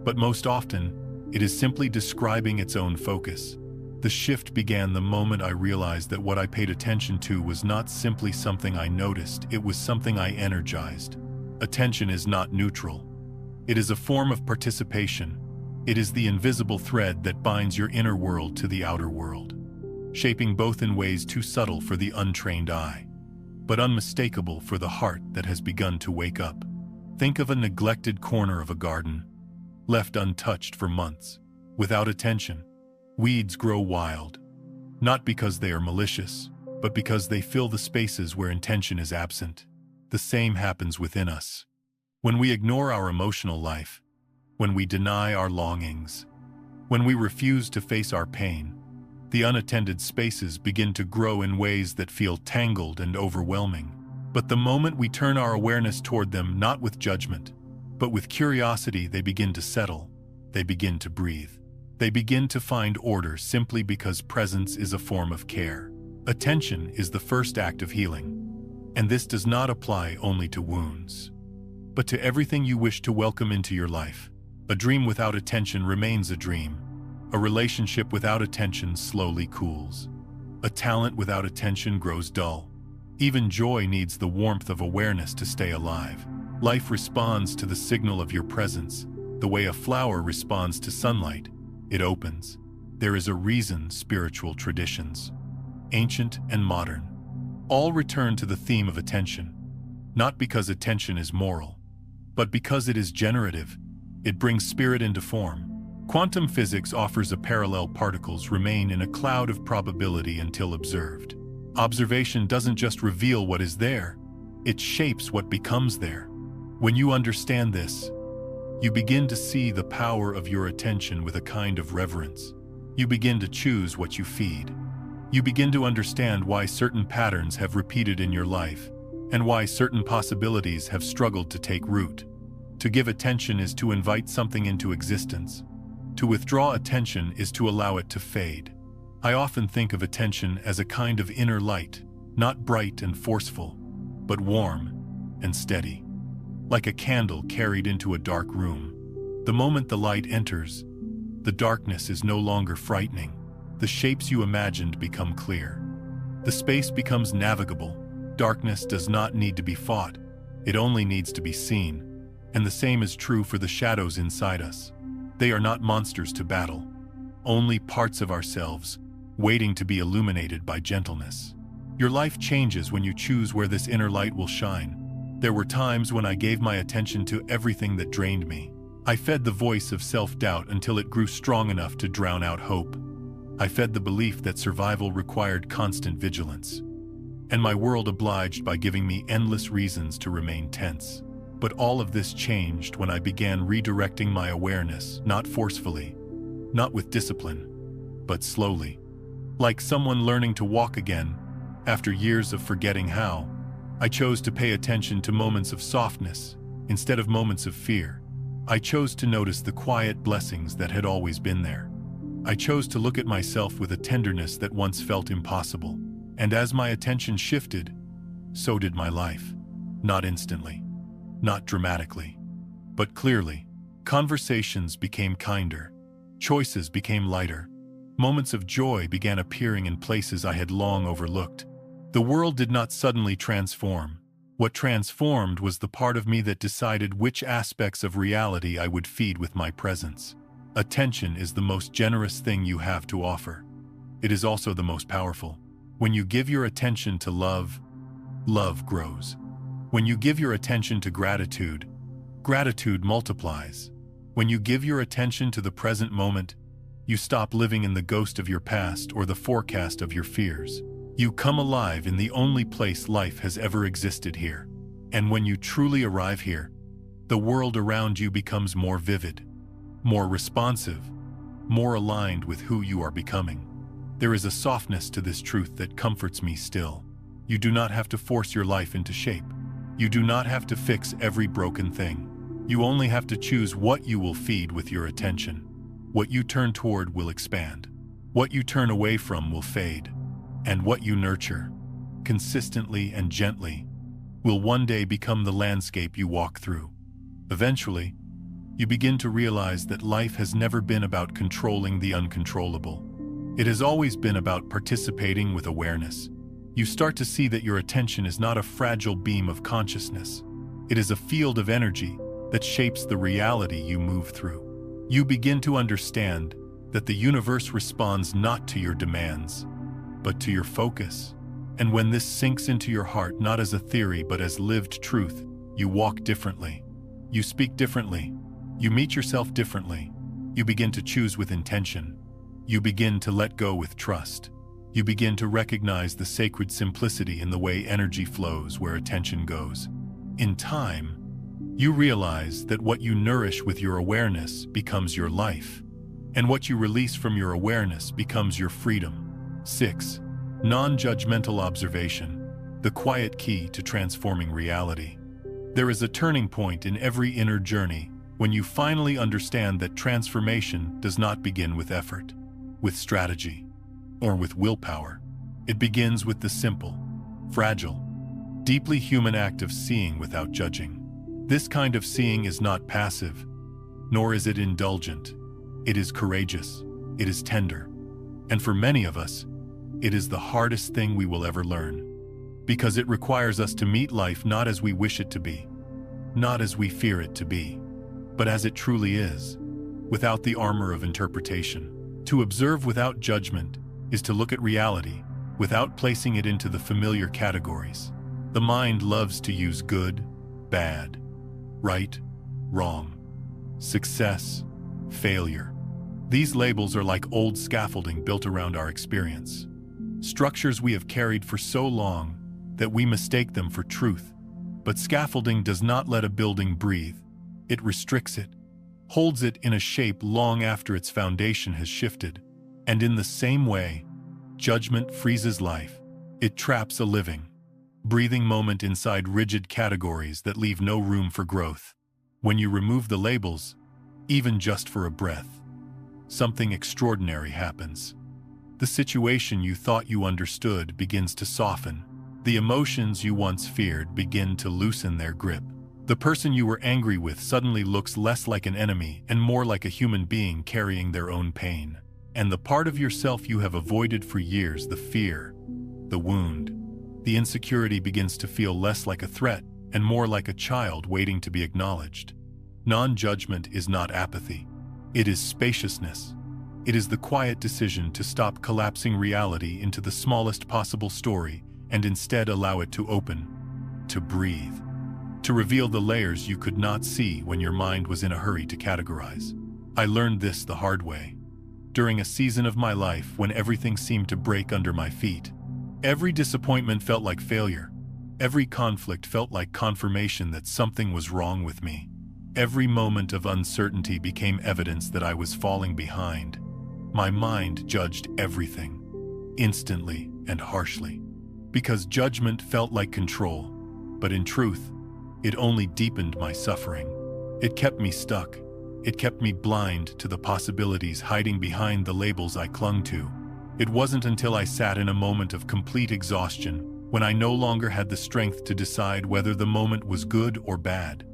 but most often, it is simply describing its own focus. The shift began the moment I realized that what I paid attention to was not simply something I noticed, it was something I energized. Attention is not neutral. It is a form of participation. It is the invisible thread that binds your inner world to the outer world, shaping both in ways too subtle for the untrained eye, but unmistakable for the heart that has begun to wake up. Think of a neglected corner of a garden, left untouched for months. Without attention, weeds grow wild, not because they are malicious, but because they fill the spaces where intention is absent. The same happens within us. When we ignore our emotional life, when we deny our longings, when we refuse to face our pain, the unattended spaces begin to grow in ways that feel tangled and overwhelming. But the moment we turn our awareness toward them, not with judgment, but with curiosity, they begin to settle. They begin to breathe. They begin to find order simply because presence is a form of care. Attention is the first act of healing. And this does not apply only to wounds, but to everything you wish to welcome into your life. A dream without attention remains a dream. A relationship without attention slowly cools. A talent without attention grows dull. Even joy needs the warmth of awareness to stay alive. Life responds to the signal of your presence, the way a flower responds to sunlight. It opens. There is a reason spiritual traditions, ancient and modern, all return to the theme of attention. not because attention is moral, but because it is generative. It brings spirit into form. Quantum physics offers a parallel: particles remain in a cloud of probability until observed. Observation doesn't just reveal what is there, it shapes what becomes there. When you understand this, you begin to see the power of your attention with a kind of reverence. You begin to choose what you feed. You begin to understand why certain patterns have repeated in your life, and why certain possibilities have struggled to take root. To give attention is to invite something into existence. To withdraw attention is to allow it to fade. I often think of attention as a kind of inner light, not bright and forceful, but warm and steady. Like a candle carried into a dark room. The moment the light enters, the darkness is no longer frightening. The shapes you imagined become clear. The space becomes navigable. Darkness does not need to be fought. It only needs to be seen. And the same is true for the shadows inside us. They are not monsters to battle, only parts of ourselves, waiting to be illuminated by gentleness. Your life changes when you choose where this inner light will shine. There were times when I gave my attention to everything that drained me. I fed the voice of self-doubt until it grew strong enough to drown out hope. I fed the belief that survival required constant vigilance. And my world obliged by giving me endless reasons to remain tense. But all of this changed when I began redirecting my awareness, not forcefully, not with discipline, but slowly. Like someone learning to walk again, after years of forgetting how, I chose to pay attention to moments of softness instead of moments of fear. I chose to notice the quiet blessings that had always been there. I chose to look at myself with a tenderness that once felt impossible. And as my attention shifted, so did my life. Not instantly. Not dramatically, but clearly. Conversations became kinder. Choices became lighter. Moments of joy began appearing in places I had long overlooked. The world did not suddenly transform. What transformed was the part of me that decided which aspects of reality I would feed with my presence. Attention is the most generous thing you have to offer. It is also the most powerful. When you give your attention to love, love grows. When you give your attention to gratitude, gratitude multiplies. When you give your attention to the present moment, you stop living in the ghost of your past or the forecast of your fears. You come alive in the only place life has ever existed here. And when you truly arrive here, the world around you becomes more vivid, more responsive, more aligned with who you are becoming. There is a softness to this truth that comforts me still. You do not have to force your life into shape. You do not have to fix every broken thing. You only have to choose what you will feed with your attention. What you turn toward will expand. What you turn away from will fade. And what you nurture, consistently and gently, will one day become the landscape you walk through. Eventually, you begin to realize that life has never been about controlling the uncontrollable. It has always been about participating with awareness. You start to see that your attention is not a fragile beam of consciousness. It is a field of energy that shapes the reality you move through. You begin to understand that the universe responds not to your demands, but to your focus. And when this sinks into your heart not as a theory but as lived truth, you walk differently. You speak differently. You meet yourself differently. You begin to choose with intention. You begin to let go with trust. You begin to recognize the sacred simplicity in the way energy flows where attention goes. In time, you realize that what you nourish with your awareness becomes your life, and what you release from your awareness becomes your freedom. 6. Non-judgmental observation, the quiet key to transforming reality. There is a turning point in every inner journey when you finally understand that transformation does not begin with effort, with strategy, or with willpower. It begins with the simple, fragile, deeply human act of seeing without judging. This kind of seeing is not passive, nor is it indulgent. It is courageous. It is tender. And for many of us, it is the hardest thing we will ever learn, because it requires us to meet life not as we wish it to be, not as we fear it to be, but as it truly is, without the armor of interpretation. To observe without judgment is to look at reality without placing it into the familiar categories. The mind loves to use good, bad, right, wrong, success, failure. These labels are like old scaffolding built around our experience. Structures we have carried for so long that we mistake them for truth. But scaffolding does not let a building breathe. It restricts it, holds it in a shape long after its foundation has shifted. And in the same way, judgment freezes life. It traps a living, breathing moment inside rigid categories that leave no room for growth. When you remove the labels, even just for a breath, something extraordinary happens. The situation you thought you understood begins to soften. The emotions you once feared begin to loosen their grip. The person you were angry with suddenly looks less like an enemy and more like a human being carrying their own pain. And the part of yourself you have avoided for years, the fear, the wound, the insecurity begins to feel less like a threat and more like a child waiting to be acknowledged. Non-judgment is not apathy. It is spaciousness. It is the quiet decision to stop collapsing reality into the smallest possible story and instead allow it to open, to breathe, to reveal the layers you could not see when your mind was in a hurry to categorize. I learned this the hard way. During a season of my life when everything seemed to break under my feet, every disappointment felt like failure. Every conflict felt like confirmation that something was wrong with me. Every moment of uncertainty became evidence that I was falling behind. My mind judged everything, instantly and harshly, because judgment felt like control, but in truth, it only deepened my suffering. It kept me stuck. It kept me blind to the possibilities hiding behind the labels I clung to. It wasn't until I sat in a moment of complete exhaustion, when I no longer had the strength to decide whether the moment was good or bad,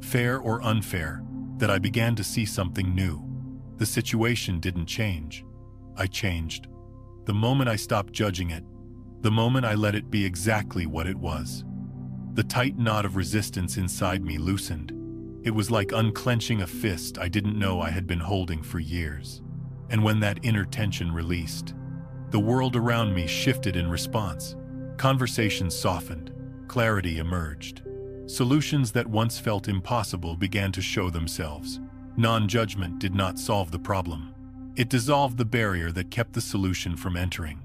fair or unfair, that I began to see something new. The situation didn't change. I changed. The moment I stopped judging it, the moment I let it be exactly what it was. The tight knot of resistance inside me loosened. It was like unclenching a fist I didn't know I had been holding for years. And when that inner tension released, the world around me shifted in response. Conversations softened. Clarity emerged. Solutions that once felt impossible began to show themselves. Non-judgment did not solve the problem. It dissolved the barrier that kept the solution from entering.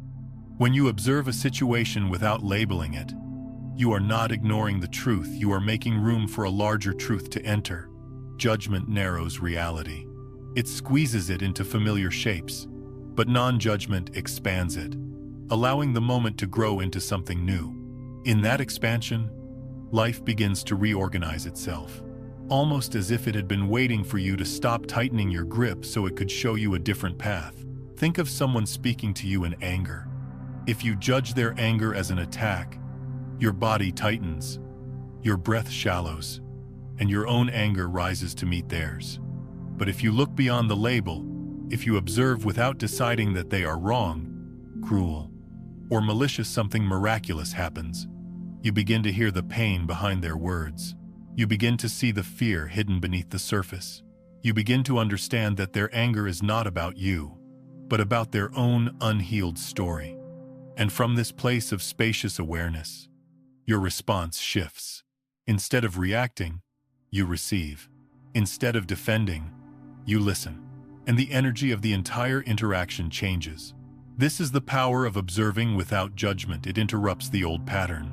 When you observe a situation without labeling it, you are not ignoring the truth, you are making room for a larger truth to enter. Judgment narrows reality. It squeezes it into familiar shapes, but non-judgment expands it, allowing the moment to grow into something new. In that expansion, life begins to reorganize itself, almost as if it had been waiting for you to stop tightening your grip so it could show you a different path. Think of someone speaking to you in anger. If you judge their anger as an attack, your body tightens, your breath shallows, and your own anger rises to meet theirs. But if you look beyond the label, if you observe without deciding that they are wrong, cruel, or malicious, something miraculous happens. You begin to hear the pain behind their words. You begin to see the fear hidden beneath the surface. You begin to understand that their anger is not about you, but about their own unhealed story. And from this place of spacious awareness, your response shifts. Instead of reacting, you receive. Instead of defending, you listen. And the energy of the entire interaction changes. This is the power of observing without judgment. It interrupts the old pattern.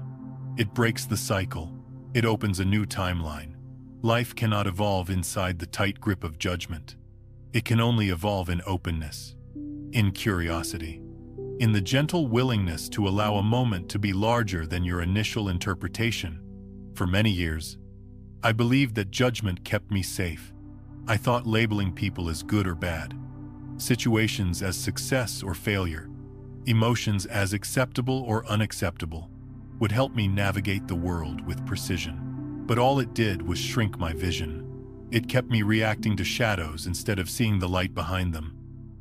It breaks the cycle. It opens a new timeline. Life cannot evolve inside the tight grip of judgment. It can only evolve in openness, in curiosity, in the gentle willingness to allow a moment to be larger than your initial interpretation. For many years, I believed that judgment kept me safe. I thought labeling people as good or bad, situations as success or failure, emotions as acceptable or unacceptable, would help me navigate the world with precision. But all it did was shrink my vision. It kept me reacting to shadows instead of seeing the light behind them.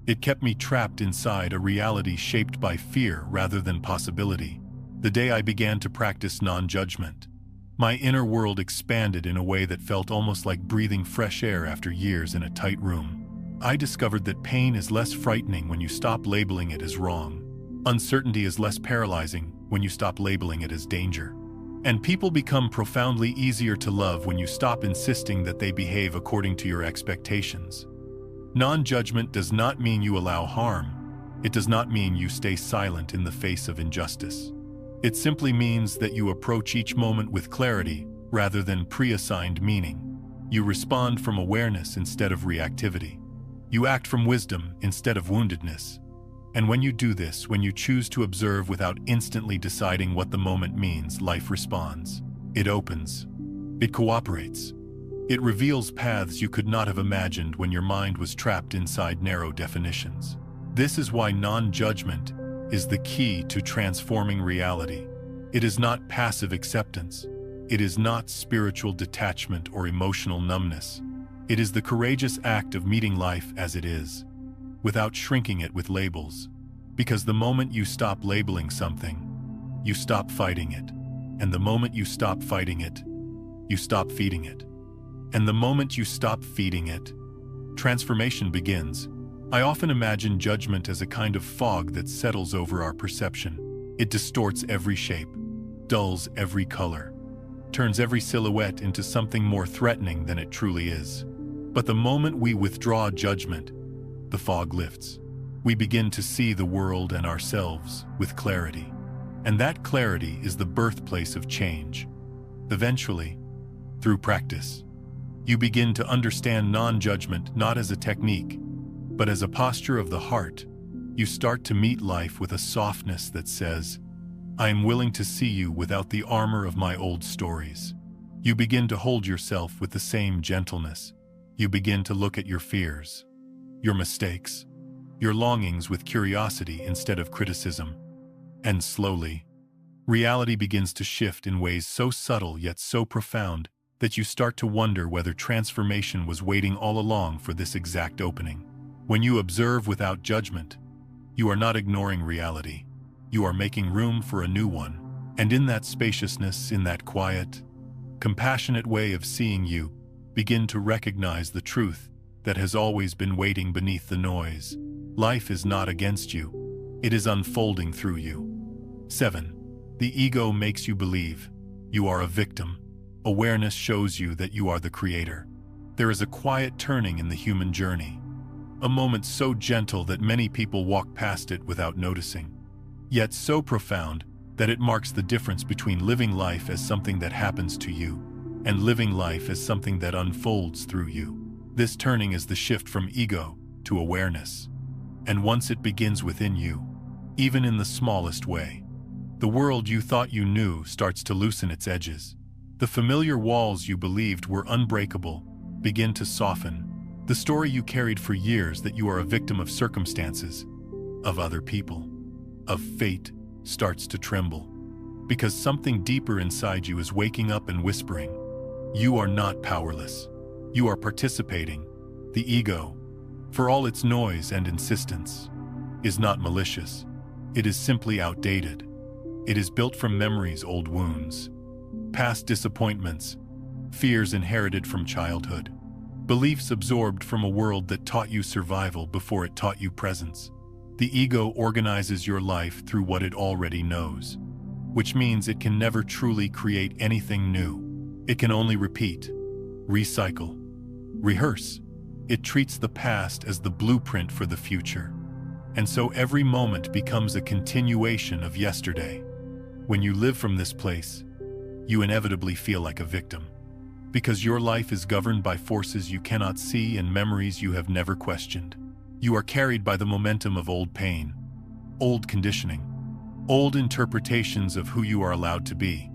It kept me trapped inside a reality shaped by fear rather than possibility. The day I began to practice non-judgment, my inner world expanded in a way that felt almost like breathing fresh air after years in a tight room. I discovered that pain is less frightening when you stop labeling it as wrong. Uncertainty is less paralyzing when you stop labeling it as danger. And people become profoundly easier to love when you stop insisting that they behave according to your expectations. Non-judgment does not mean you allow harm. It does not mean you stay silent in the face of injustice. It simply means that you approach each moment with clarity rather than pre-assigned meaning. You respond from awareness instead of reactivity. You act from wisdom instead of woundedness. And when you do this, when you choose to observe without instantly deciding what the moment means, life responds. It opens. It cooperates. It reveals paths you could not have imagined when your mind was trapped inside narrow definitions. This is why non-judgment is the key to transforming reality. It is not passive acceptance. It is not spiritual detachment or emotional numbness. It is the courageous act of meeting life as it is, without shrinking it with labels. Because the moment you stop labeling something, you stop fighting it. And the moment you stop fighting it, you stop feeding it. And the moment you stop feeding it, transformation begins. I often imagine judgment as a kind of fog that settles over our perception. It distorts every shape, dulls every color, turns every silhouette into something more threatening than it truly is. But the moment we withdraw judgment, the fog lifts. We begin to see the world and ourselves with clarity. And that clarity is the birthplace of change. Eventually, through practice, you begin to understand non-judgment not as a technique, but as a posture of the heart. You start to meet life with a softness that says, I am willing to see you without the armor of my old stories. You begin to hold yourself with the same gentleness. You begin to look at your fears, your mistakes, your longings with curiosity instead of criticism. And slowly, reality begins to shift in ways so subtle yet so profound that you start to wonder whether transformation was waiting all along for this exact opening. When you observe without judgment, you are not ignoring reality. You are making room for a new one. And in that spaciousness, in that quiet, compassionate way of seeing, you begin to recognize the truth that has always been waiting beneath the noise. Life is not against you. It is unfolding through you. 7. The ego makes you believe you are a victim. Awareness shows you that you are the creator. There is a quiet turning in the human journey. A moment so gentle that many people walk past it without noticing, yet so profound that it marks the difference between living life as something that happens to you and living life as something that unfolds through you. This turning is the shift from ego to awareness. And once it begins within you, even in the smallest way, the world you thought you knew starts to loosen its edges. The familiar walls you believed were unbreakable begin to soften. The story you carried for years that you are a victim of circumstances, of other people, of fate, starts to tremble. Because something deeper inside you is waking up and whispering, you are not powerless. You are participating. The ego, for all its noise and insistence, is not malicious. It is simply outdated. It is built from memories, old wounds, past disappointments, fears inherited from childhood, beliefs absorbed from a world that taught you survival before it taught you presence. The ego organizes your life through what it already knows, which means it can never truly create anything new. It can only repeat, recycle, rehearse. It treats the past as the blueprint for the future. And so every moment becomes a continuation of yesterday. When you live from this place, you inevitably feel like a victim. Because your life is governed by forces you cannot see and memories you have never questioned. You are carried by the momentum of old pain, old conditioning, old interpretations of who you are allowed to be.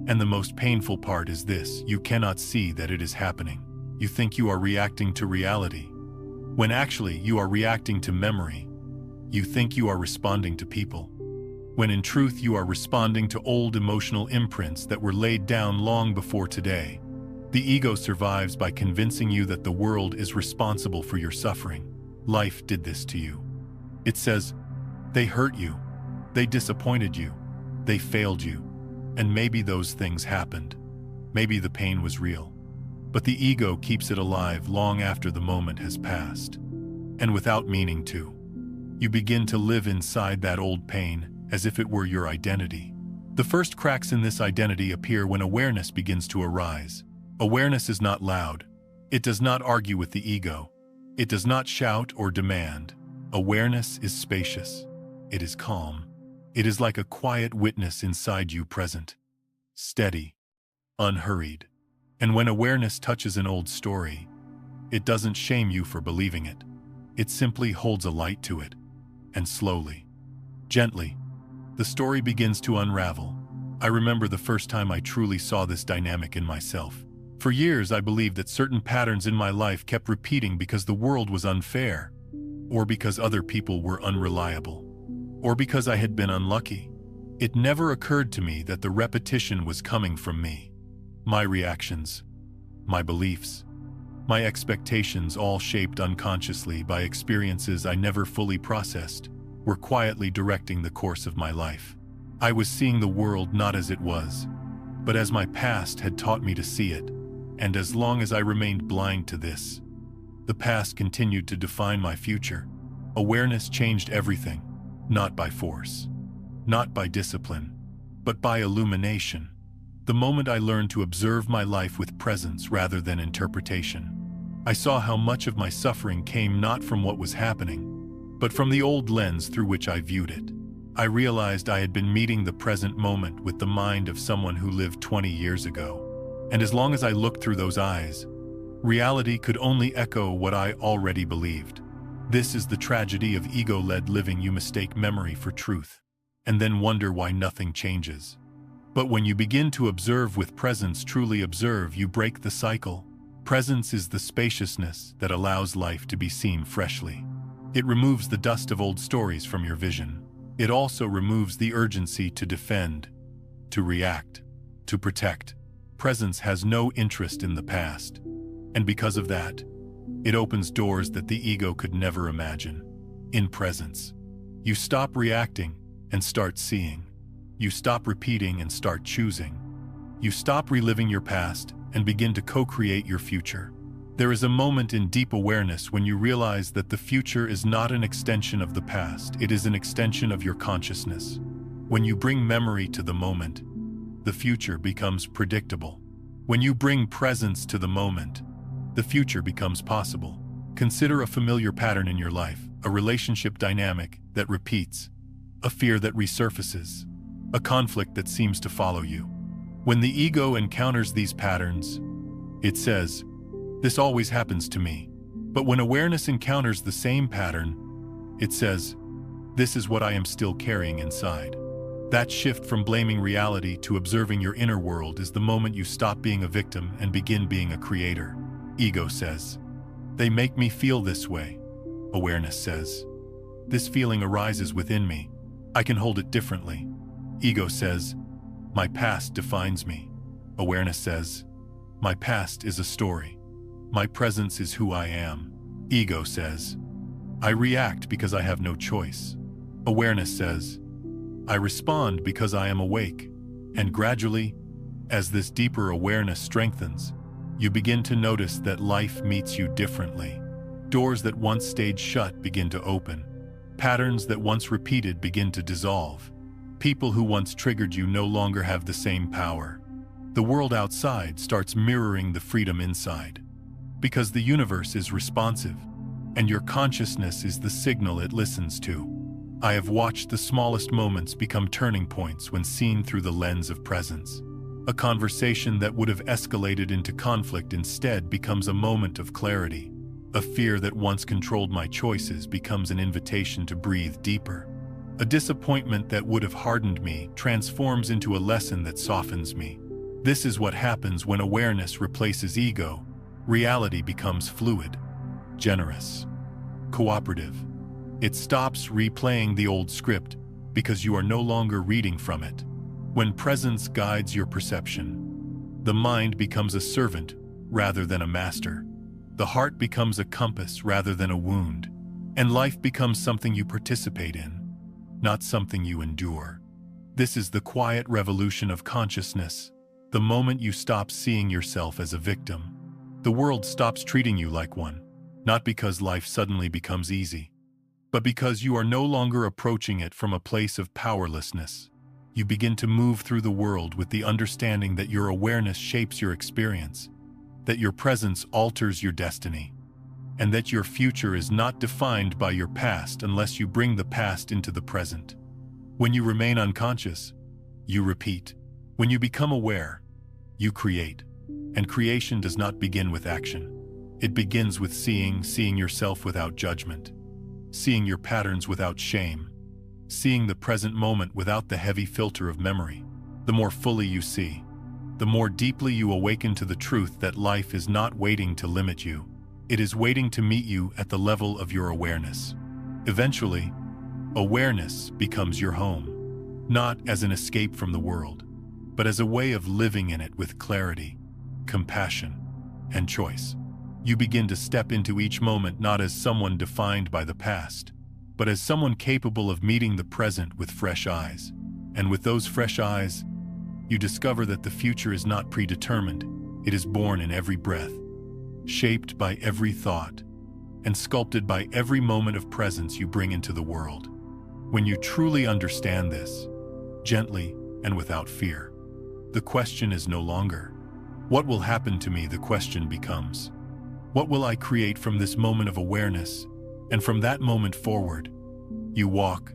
And the most painful part is this: you cannot see that it is happening. You think you are reacting to reality, when actually you are reacting to memory. You think you are responding to people, when in truth you are responding to old emotional imprints that were laid down long before today. The ego survives by convincing you that the world is responsible for your suffering. Life did this to you. It says, they hurt you, they disappointed you, they failed you, and maybe those things happened. Maybe the pain was real. But the ego keeps it alive long after the moment has passed. And without meaning to, you begin to live inside that old pain as if it were your identity. The first cracks in this identity appear when awareness begins to arise. Awareness is not loud. It does not argue with the ego. It does not shout or demand. Awareness is spacious. It is calm. It is like a quiet witness inside you, present, steady, unhurried. And when awareness touches an old story, it doesn't shame you for believing it. It simply holds a light to it. And slowly, gently, the story begins to unravel. I remember the first time I truly saw this dynamic in myself. For years, I believed that certain patterns in my life kept repeating because the world was unfair, or because other people were unreliable, or because I had been unlucky. It never occurred to me that the repetition was coming from me. My reactions, my beliefs, my expectations, all shaped unconsciously by experiences I never fully processed, were quietly directing the course of my life. I was seeing the world not as it was, but as my past had taught me to see it. And as long as I remained blind to this, the past continued to define my future. Awareness changed everything, not by force, not by discipline, but by illumination. The moment I learned to observe my life with presence rather than interpretation, I saw how much of my suffering came not from what was happening, but from the old lens through which I viewed it. I realized I had been meeting the present moment with the mind of someone who lived 20 years ago. And as long as I looked through those eyes, reality could only echo what I already believed. This is the tragedy of ego-led living. You mistake memory for truth, and then wonder why nothing changes. But when you begin to observe with presence, truly observe, you break the cycle. Presence is the spaciousness that allows life to be seen freshly. It removes the dust of old stories from your vision. It also removes the urgency to defend, to react, to protect. Presence has no interest in the past, and because of that, it opens doors that the ego could never imagine. In presence, you stop reacting and start seeing. You stop repeating and start choosing. You stop reliving your past and begin to co-create your future. There is a moment in deep awareness when you realize that the future is not an extension of the past, it is an extension of your consciousness. When you bring memory to the moment, the future becomes predictable. When you bring presence to the moment, the future becomes possible. Consider a familiar pattern in your life, a relationship dynamic that repeats, a fear that resurfaces, a conflict that seems to follow you. When the ego encounters these patterns, it says, "This always happens to me." But when awareness encounters the same pattern, it says, "This is what I am still carrying inside." That shift from blaming reality to observing your inner world is the moment you stop being a victim and begin being a creator. Ego says, "They make me feel this way." Awareness says, "This feeling arises within me. I can hold it differently." Ego says, "My past defines me." Awareness says, "My past is a story. My presence is who I am." Ego says, "I react because I have no choice." Awareness says, "I respond because I am awake." And gradually, as this deeper awareness strengthens, you begin to notice that life meets you differently. Doors that once stayed shut begin to open. Patterns that once repeated begin to dissolve. People who once triggered you no longer have the same power. The world outside starts mirroring the freedom inside. Because the universe is responsive, and your consciousness is the signal it listens to. I have watched the smallest moments become turning points when seen through the lens of presence. A conversation that would have escalated into conflict instead becomes a moment of clarity. A fear that once controlled my choices becomes an invitation to breathe deeper. A disappointment that would have hardened me transforms into a lesson that softens me. This is what happens when awareness replaces ego. Reality becomes fluid, generous, cooperative. It stops replaying the old script because you are no longer reading from it. When presence guides your perception, the mind becomes a servant rather than a master. The heart becomes a compass rather than a wound. And life becomes something you participate in, not something you endure. This is the quiet revolution of consciousness. The moment you stop seeing yourself as a victim, the world stops treating you like one, not because life suddenly becomes easy, but because you are no longer approaching it from a place of powerlessness, You begin to move through the world with the understanding that your awareness shapes your experience, that your presence alters your destiny, and that your future is not defined by your past unless you bring the past into the present. When you remain unconscious, you repeat. When you become aware, you create. And creation does not begin with action. It begins with seeing yourself without judgment, seeing your patterns without shame, seeing the present moment without the heavy filter of memory. The more fully you see, the more deeply you awaken to the truth that life is not waiting to limit you. It is waiting to meet you at the level of your awareness. Eventually, awareness becomes your home, not as an escape from the world, but as a way of living in it with clarity, compassion, and choice. You begin to step into each moment not as someone defined by the past, but as someone capable of meeting the present with fresh eyes. And with those fresh eyes, you discover that the future is not predetermined. It is born in every breath, shaped by every thought, and sculpted by every moment of presence you bring into the world. When you truly understand this, gently and without fear, the question is no longer, what will happen to me? The question becomes, what will I create from this moment of awareness? And from that moment forward, you walk,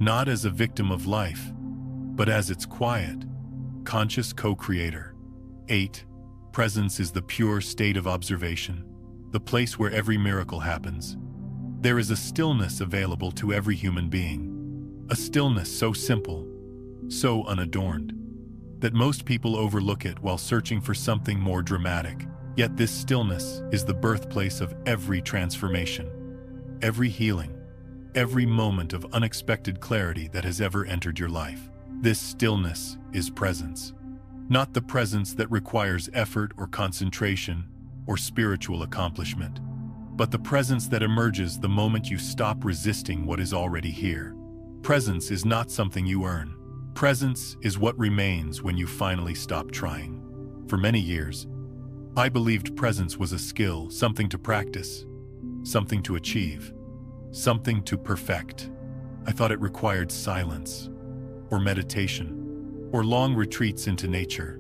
not as a victim of life, but as its quiet, conscious co-creator. 8. Presence is the pure state of observation, the place where every miracle happens. There is a stillness available to every human being, a stillness so simple, so unadorned, that most people overlook it while searching for something more dramatic. Yet this stillness is the birthplace of every transformation, every healing, every moment of unexpected clarity that has ever entered your life. This stillness is presence. Not the presence that requires effort or concentration or spiritual accomplishment, but the presence that emerges the moment you stop resisting what is already here. Presence is not something you earn. Presence is what remains when you finally stop trying. For many years, I believed presence was a skill, something to practice, something to achieve, something to perfect. I thought it required silence, or meditation, or long retreats into nature.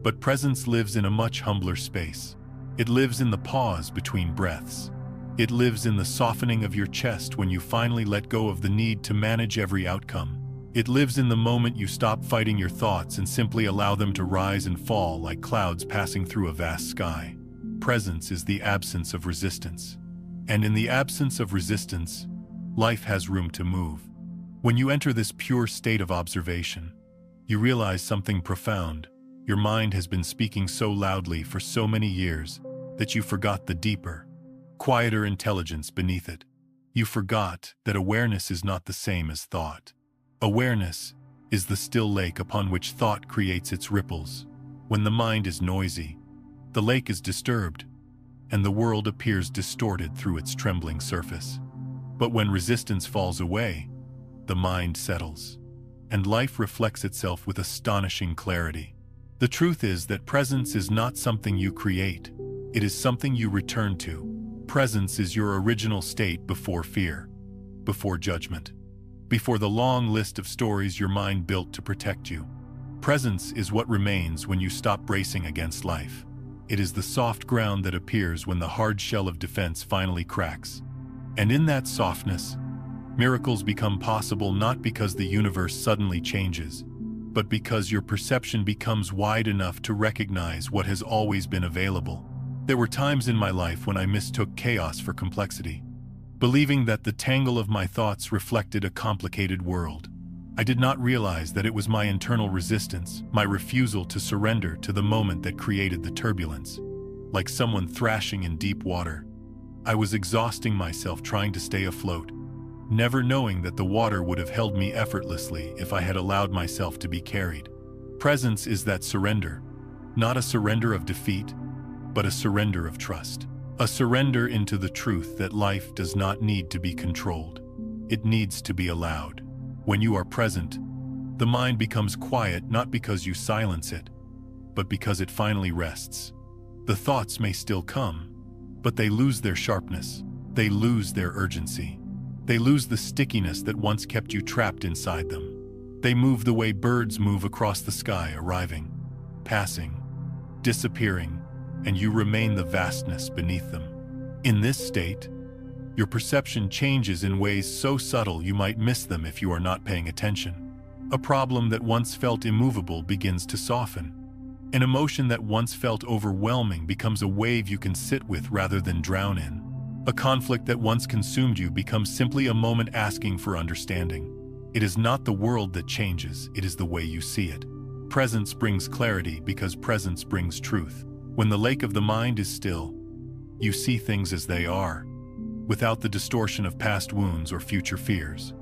But presence lives in a much humbler space. It lives in the pause between breaths. It lives in the softening of your chest when you finally let go of the need to manage every outcome. It lives in the moment you stop fighting your thoughts and simply allow them to rise and fall like clouds passing through a vast sky. Presence is the absence of resistance. And in the absence of resistance, life has room to move. When you enter this pure state of observation, you realize something profound. Your mind has been speaking so loudly for so many years that you forgot the deeper, quieter intelligence beneath it. You forgot that awareness is not the same as thought. Awareness is the still lake upon which thought creates its ripples. When the mind is noisy, the lake is disturbed, and the world appears distorted through its trembling surface. But when resistance falls away, the mind settles, and life reflects itself with astonishing clarity. The truth is that presence is not something you create, it is something you return to. Presence is your original state before fear, before judgment, before the long list of stories your mind built to protect you. Presence is what remains when you stop bracing against life. It is the soft ground that appears when the hard shell of defense finally cracks. And in that softness, miracles become possible not because the universe suddenly changes, but because your perception becomes wide enough to recognize what has always been available. There were times in my life when I mistook chaos for complexity, believing that the tangle of my thoughts reflected a complicated world. I did not realize that it was my internal resistance, my refusal to surrender to the moment that created the turbulence. Like someone thrashing in deep water, I was exhausting myself trying to stay afloat, never knowing that the water would have held me effortlessly if I had allowed myself to be carried. Presence is that surrender, not a surrender of defeat, but a surrender of trust. A surrender into the truth that life does not need to be controlled. It needs to be allowed. When you are present, the mind becomes quiet not because you silence it, but because it finally rests. The thoughts may still come, but they lose their sharpness. They lose their urgency. They lose the stickiness that once kept you trapped inside them. They move the way birds move across the sky, arriving, passing, disappearing, and you remain the vastness beneath them. In this state, your perception changes in ways so subtle you might miss them if you are not paying attention. A problem that once felt immovable begins to soften. An emotion that once felt overwhelming becomes a wave you can sit with rather than drown in. A conflict that once consumed you becomes simply a moment asking for understanding. It is not the world that changes, it is the way you see it. Presence brings clarity because presence brings truth. When the lake of the mind is still, you see things as they are, without the distortion of past wounds or future fears.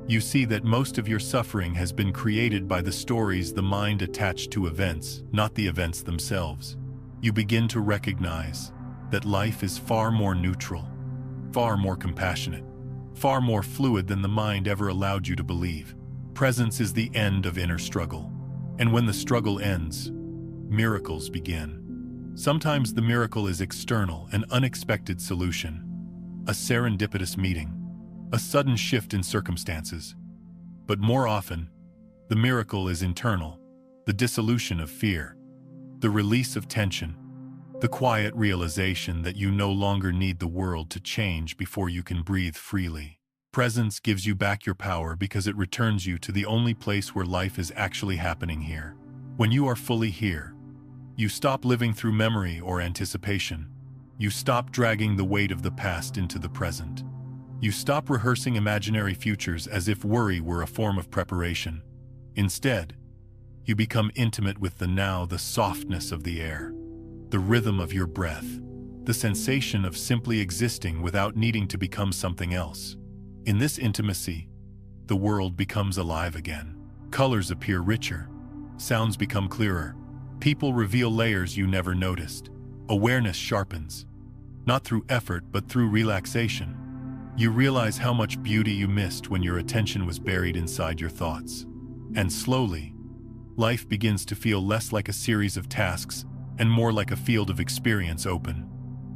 You see that most of your suffering has been created by the stories the mind attached to events, not the events themselves. You begin to recognize that life is far more neutral, far more compassionate, far more fluid than the mind ever allowed you to believe. Presence is the end of inner struggle. And when the struggle ends, miracles begin. Sometimes the miracle is external, an unexpected solution, a serendipitous meeting, a sudden shift in circumstances. But more often, the miracle is internal, the dissolution of fear, the release of tension, the quiet realization that you no longer need the world to change before you can breathe freely. Presence gives you back your power because it returns you to the only place where life is actually happening here. When you are fully here, you stop living through memory or anticipation. You stop dragging the weight of the past into the present. You stop rehearsing imaginary futures as if worry were a form of preparation. Instead, you become intimate with the now, the softness of the air, the rhythm of your breath, the sensation of simply existing without needing to become something else. In this intimacy, the world becomes alive again. Colors appear richer, sounds become clearer, people reveal layers you never noticed. Awareness sharpens, not through effort but through relaxation. You realize how much beauty you missed when your attention was buried inside your thoughts. And slowly, life begins to feel less like a series of tasks and more like a field of experience, open,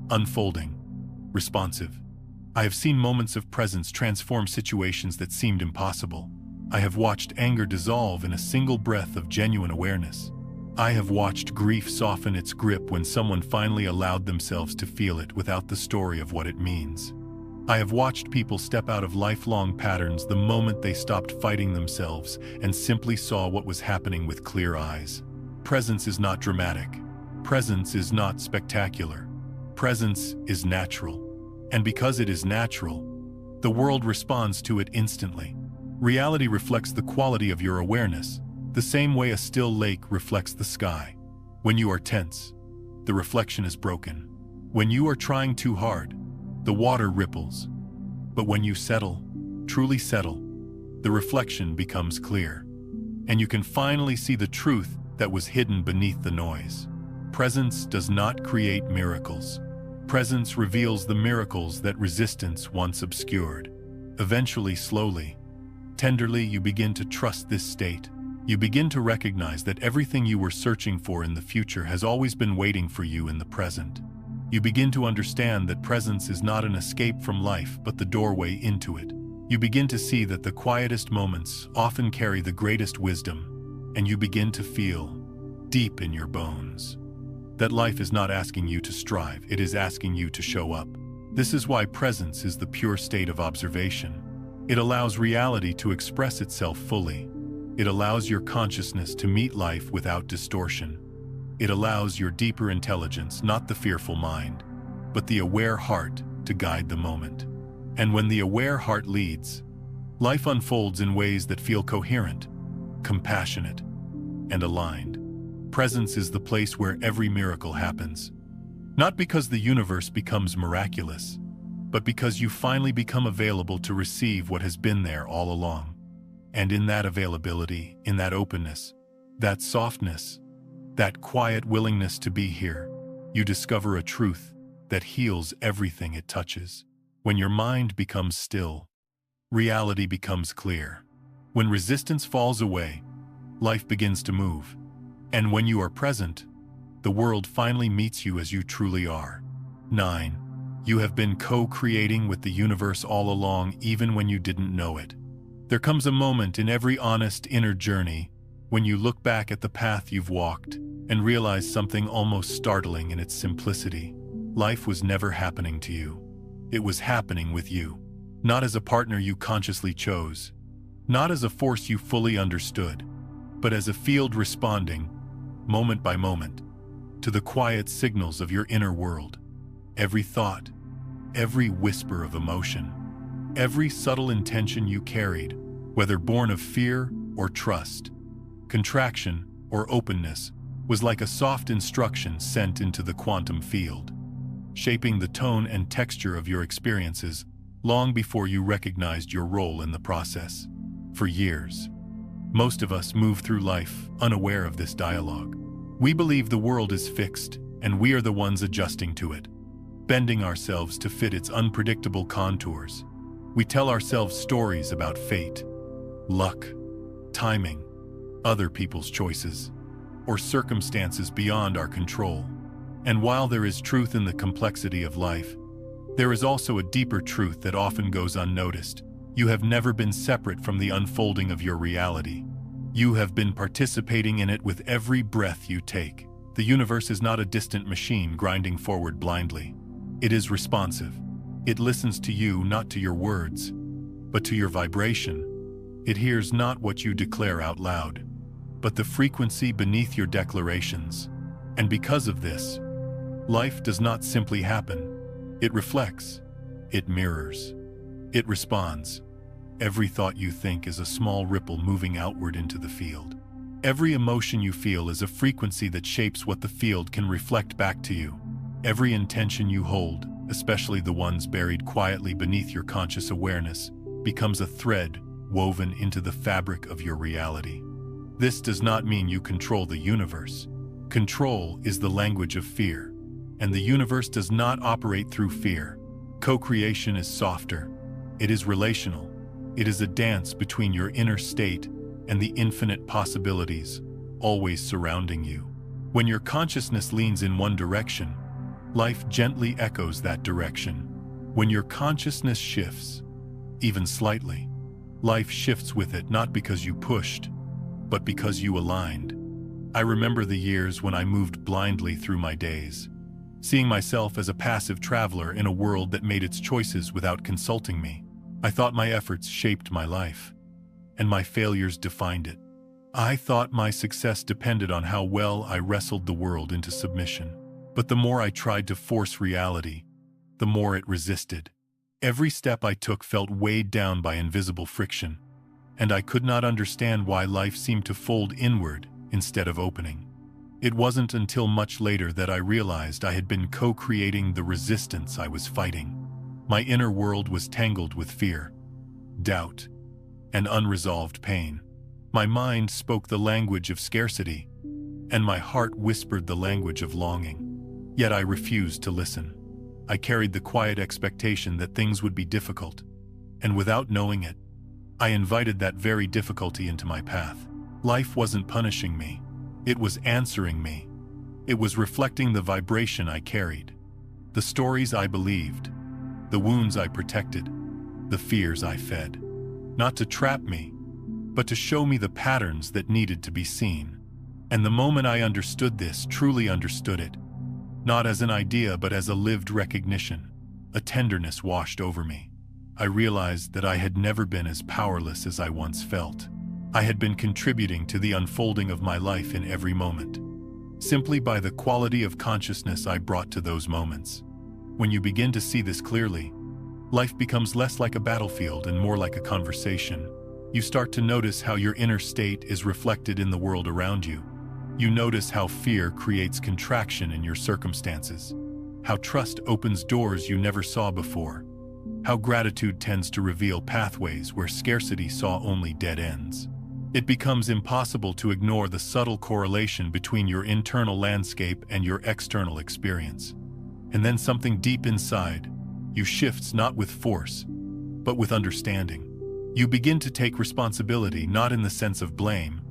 unfolding, responsive. I have seen moments of presence transform situations that seemed impossible. I have watched anger dissolve in a single breath of genuine awareness. I have watched grief soften its grip when someone finally allowed themselves to feel it without the story of what it means. I have watched people step out of lifelong patterns the moment they stopped fighting themselves and simply saw what was happening with clear eyes. Presence is not dramatic. Presence is not spectacular. Presence is natural. And because it is natural, the world responds to it instantly. Reality reflects the quality of your awareness, the same way a still lake reflects the sky. When you are tense, the reflection is broken. When you are trying too hard, the water ripples. But when you settle, truly settle, the reflection becomes clear. And you can finally see the truth that was hidden beneath the noise. Presence does not create miracles. Presence reveals the miracles that resistance once obscured. Eventually, slowly, tenderly, you begin to trust this state. You begin to recognize that everything you were searching for in the future has always been waiting for you in the present. You begin to understand that presence is not an escape from life, but the doorway into it. You begin to see that the quietest moments often carry the greatest wisdom, and you begin to feel, deep in your bones, that life is not asking you to strive, it is asking you to show up. This is why presence is the pure state of observation. It allows reality to express itself fully. It allows your consciousness to meet life without distortion. It allows your deeper intelligence, not the fearful mind, but the aware heart, to guide the moment. And when the aware heart leads, life unfolds in ways that feel coherent, compassionate, and aligned. Presence is the place where every miracle happens. Not because the universe becomes miraculous, but because you finally become available to receive what has been there all along. And in that availability, in that openness, that softness, that quiet willingness to be here, you discover a truth that heals everything it touches. When your mind becomes still, reality becomes clear. When resistance falls away, life begins to move. And when you are present, the world finally meets you as you truly are. 9. You have been co-creating with the universe all along, even when you didn't know it. There comes a moment in every honest inner journey when you look back at the path you've walked and realize something almost startling in its simplicity. Life was never happening to you. It was happening with you. Not as a partner you consciously chose, not as a force you fully understood, but as a field responding, moment by moment, to the quiet signals of your inner world. Every thought, every whisper of emotion, every subtle intention you carried, whether born of fear or trust, contraction or openness, was like a soft instruction sent into the quantum field, shaping the tone and texture of your experiences long before you recognized your role in the process. For years, most of us move through life unaware of this dialogue. We believe the world is fixed, and we are the ones adjusting to it, bending ourselves to fit its unpredictable contours. We tell ourselves stories about fate, luck, timing, other people's choices, or circumstances beyond our control. And while there is truth in the complexity of life, there is also a deeper truth that often goes unnoticed. You have never been separate from the unfolding of your reality. You have been participating in it with every breath you take. The universe is not a distant machine grinding forward blindly. It is responsive. It listens to you, not to your words, but to your vibration. It hears not what you declare out loud, but the frequency beneath your declarations. And because of this, life does not simply happen. It reflects. It mirrors. It responds. Every thought you think is a small ripple moving outward into the field. Every emotion you feel is a frequency that shapes what the field can reflect back to you. Every intention you hold, especially the ones buried quietly beneath your conscious awareness, becomes a thread woven into the fabric of your reality. This does not mean you control the universe. Control is the language of fear, and the universe does not operate through fear. Co-creation is softer. It is relational. It is a dance between your inner state and the infinite possibilities always surrounding you. When your consciousness leans in one direction, life gently echoes that direction. When your consciousness shifts, even slightly, life shifts with it, not because you pushed, but because you aligned. I remember the years when I moved blindly through my days, seeing myself as a passive traveler in a world that made its choices without consulting me. I thought my efforts shaped my life, and my failures defined it. I thought my success depended on how well I wrestled the world into submission. But the more I tried to force reality, the more it resisted. Every step I took felt weighed down by invisible friction, and I could not understand why life seemed to fold inward instead of opening. It wasn't until much later that I realized I had been co-creating the resistance I was fighting. My inner world was tangled with fear, doubt, and unresolved pain. My mind spoke the language of scarcity, and my heart whispered the language of longing. Yet I refused to listen. I carried the quiet expectation that things would be difficult, and without knowing it, I invited that very difficulty into my path. Life wasn't punishing me. It was answering me. It was reflecting the vibration I carried, the stories I believed, the wounds I protected, the fears I fed. Not to trap me, but to show me the patterns that needed to be seen. And the moment I understood this, truly understood it, not as an idea but as a lived recognition, a tenderness washed over me. I realized that I had never been as powerless as I once felt. I had been contributing to the unfolding of my life in every moment, simply by the quality of consciousness I brought to those moments. When you begin to see this clearly, life becomes less like a battlefield and more like a conversation. You start to notice how your inner state is reflected in the world around you. You notice how fear creates contraction in your circumstances, how trust opens doors you never saw before, how gratitude tends to reveal pathways where scarcity saw only dead ends. It becomes impossible to ignore the subtle correlation between your internal landscape and your external experience. And then something deep inside you shifts, not with force, but with understanding. You begin to take responsibility, not in the sense of blame,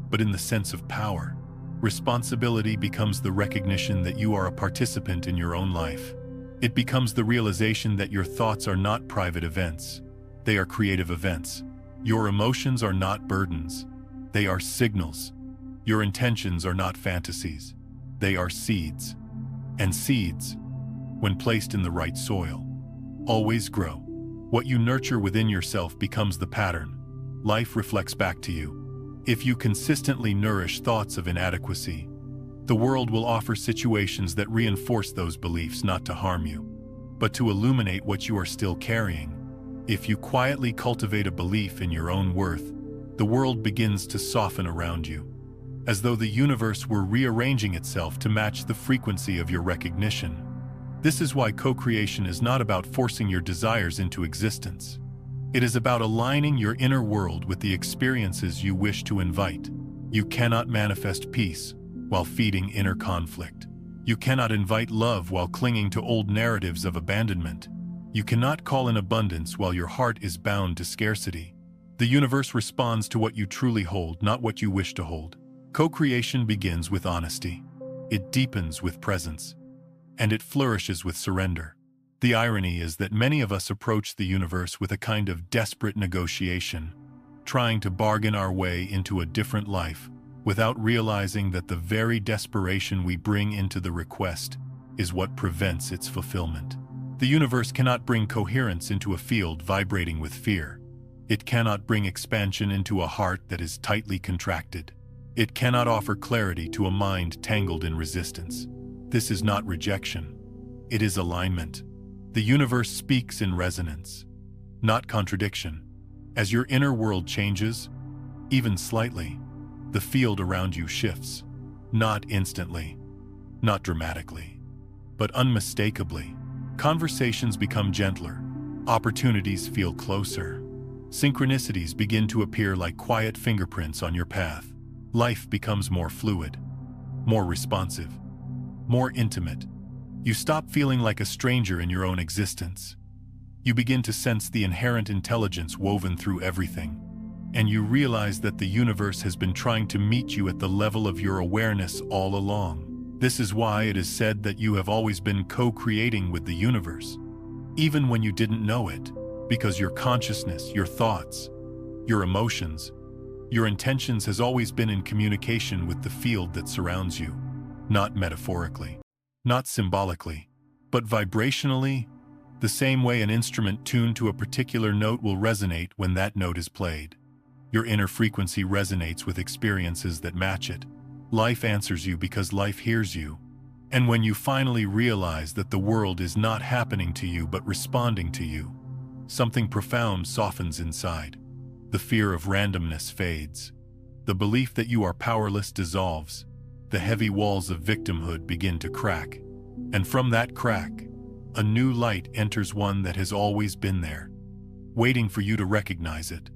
but in the sense of power. Responsibility becomes the recognition that you are a participant in your own life. It becomes the realization that your thoughts are not private events. They are creative events. Your emotions are not burdens. They are signals. Your intentions are not fantasies. They are seeds. And seeds, when placed in the right soil, always grow. What you nurture within yourself becomes the pattern. Life reflects back to you. If you consistently nourish thoughts of inadequacy, the world will offer situations that reinforce those beliefs, not to harm you, but to illuminate what you are still carrying. If you quietly cultivate a belief in your own worth, the world begins to soften around you, as though the universe were rearranging itself to match the frequency of your recognition. This is why co-creation is not about forcing your desires into existence. It is about aligning your inner world with the experiences you wish to invite. You cannot manifest peace while feeding inner conflict. You cannot invite love while clinging to old narratives of abandonment. You cannot call in abundance while your heart is bound to scarcity. The universe responds to what you truly hold, not what you wish to hold. Co-creation begins with honesty. It deepens with presence. And it flourishes with surrender. The irony is that many of us approach the universe with a kind of desperate negotiation, trying to bargain our way into a different life, without realizing that the very desperation we bring into the request is what prevents its fulfillment. The universe cannot bring coherence into a field vibrating with fear. It cannot bring expansion into a heart that is tightly contracted. It cannot offer clarity to a mind tangled in resistance. This is not rejection. It is alignment. The universe speaks in resonance, not contradiction. As your inner world changes, even slightly, the field around you shifts. Not instantly, not dramatically, but unmistakably. Conversations become gentler. Opportunities feel closer. Synchronicities begin to appear like quiet fingerprints on your path. Life becomes more fluid, more responsive, more intimate. You stop feeling like a stranger in your own existence. You begin to sense the inherent intelligence woven through everything, and you realize that the universe has been trying to meet you at the level of your awareness all along. This is why it is said that you have always been co-creating with the universe, even when you didn't know it, because your consciousness, your thoughts, your emotions, your intentions has always been in communication with the field that surrounds you, not metaphorically, not symbolically, but vibrationally, the same way an instrument tuned to a particular note will resonate when that note is played. Your inner frequency resonates with experiences that match it. Life answers you because life hears you. And when you finally realize that the world is not happening to you but responding to you, something profound softens inside. The fear of randomness fades. The belief that you are powerless dissolves. The heavy walls of victimhood begin to crack. And from that crack, a new light enters, one that has always been there, waiting for you to recognize it.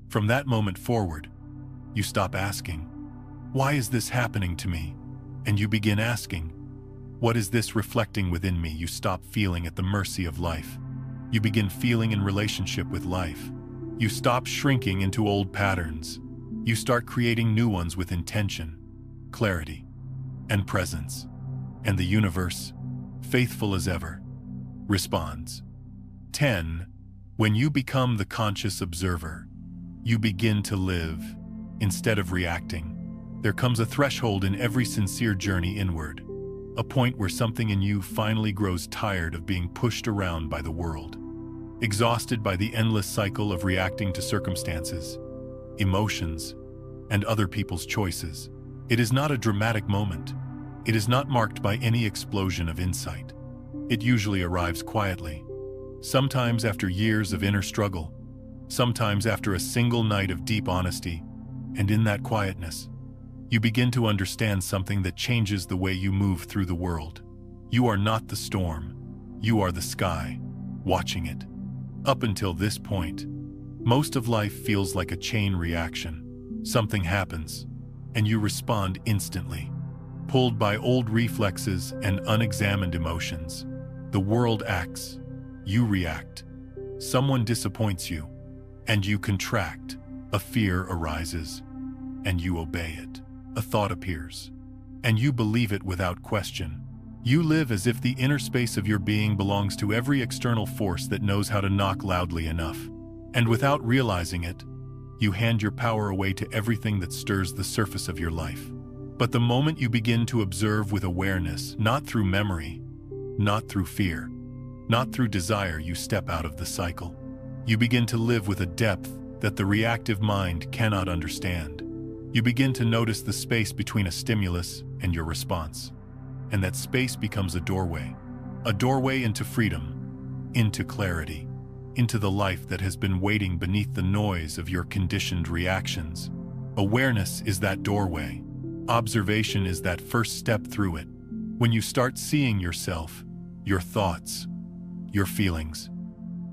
From that moment forward, you stop asking, "Why is this happening to me?" And you begin asking, "What is this reflecting within me?" You stop feeling at the mercy of life. You begin feeling in relationship with life. You stop shrinking into old patterns. You start creating new ones with intention, clarity, and presence. And the universe, faithful as ever, responds. 10. When you become the conscious observer, you begin to live instead of reacting. There comes a threshold in every sincere journey inward, a point where something in you finally grows tired of being pushed around by the world, exhausted by the endless cycle of reacting to circumstances, emotions, and other people's choices. It is not a dramatic moment. It is not marked by any explosion of insight. It usually arrives quietly, sometimes after years of inner struggle, sometimes after a single night of deep honesty, and in that quietness, you begin to understand something that changes the way you move through the world. You are not the storm. You are the sky, watching it. Up until this point, most of life feels like a chain reaction. Something happens, and you respond instantly, pulled by old reflexes and unexamined emotions. The world acts, you react. Someone disappoints you, and you contract. A fear arises, and you obey it. A thought appears, and you believe it without question. You live as if the inner space of your being belongs to every external force that knows how to knock loudly enough. And without realizing it, You hand your power away to everything that stirs the surface of your life. But the moment you begin to observe with awareness, not through memory, not through fear, not through desire, you step out of the cycle. You begin to live with a depth that the reactive mind cannot understand. You begin to notice the space between a stimulus and your response. And that space becomes a doorway into freedom, into clarity, into the life that has been waiting beneath the noise of your conditioned reactions. Awareness is that doorway. Observation is that first step through it. When you start seeing yourself, your thoughts, your feelings,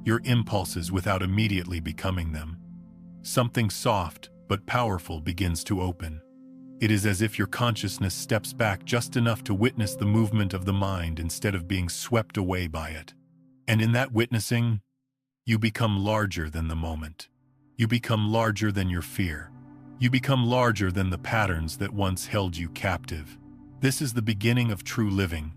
your impulses without immediately becoming them, something soft but powerful begins to open. It is as if your consciousness steps back just enough to witness the movement of the mind instead of being swept away by it. And in that witnessing, you become larger than the moment. You become larger than your fear. You become larger than the patterns that once held you captive. This is the beginning of true living.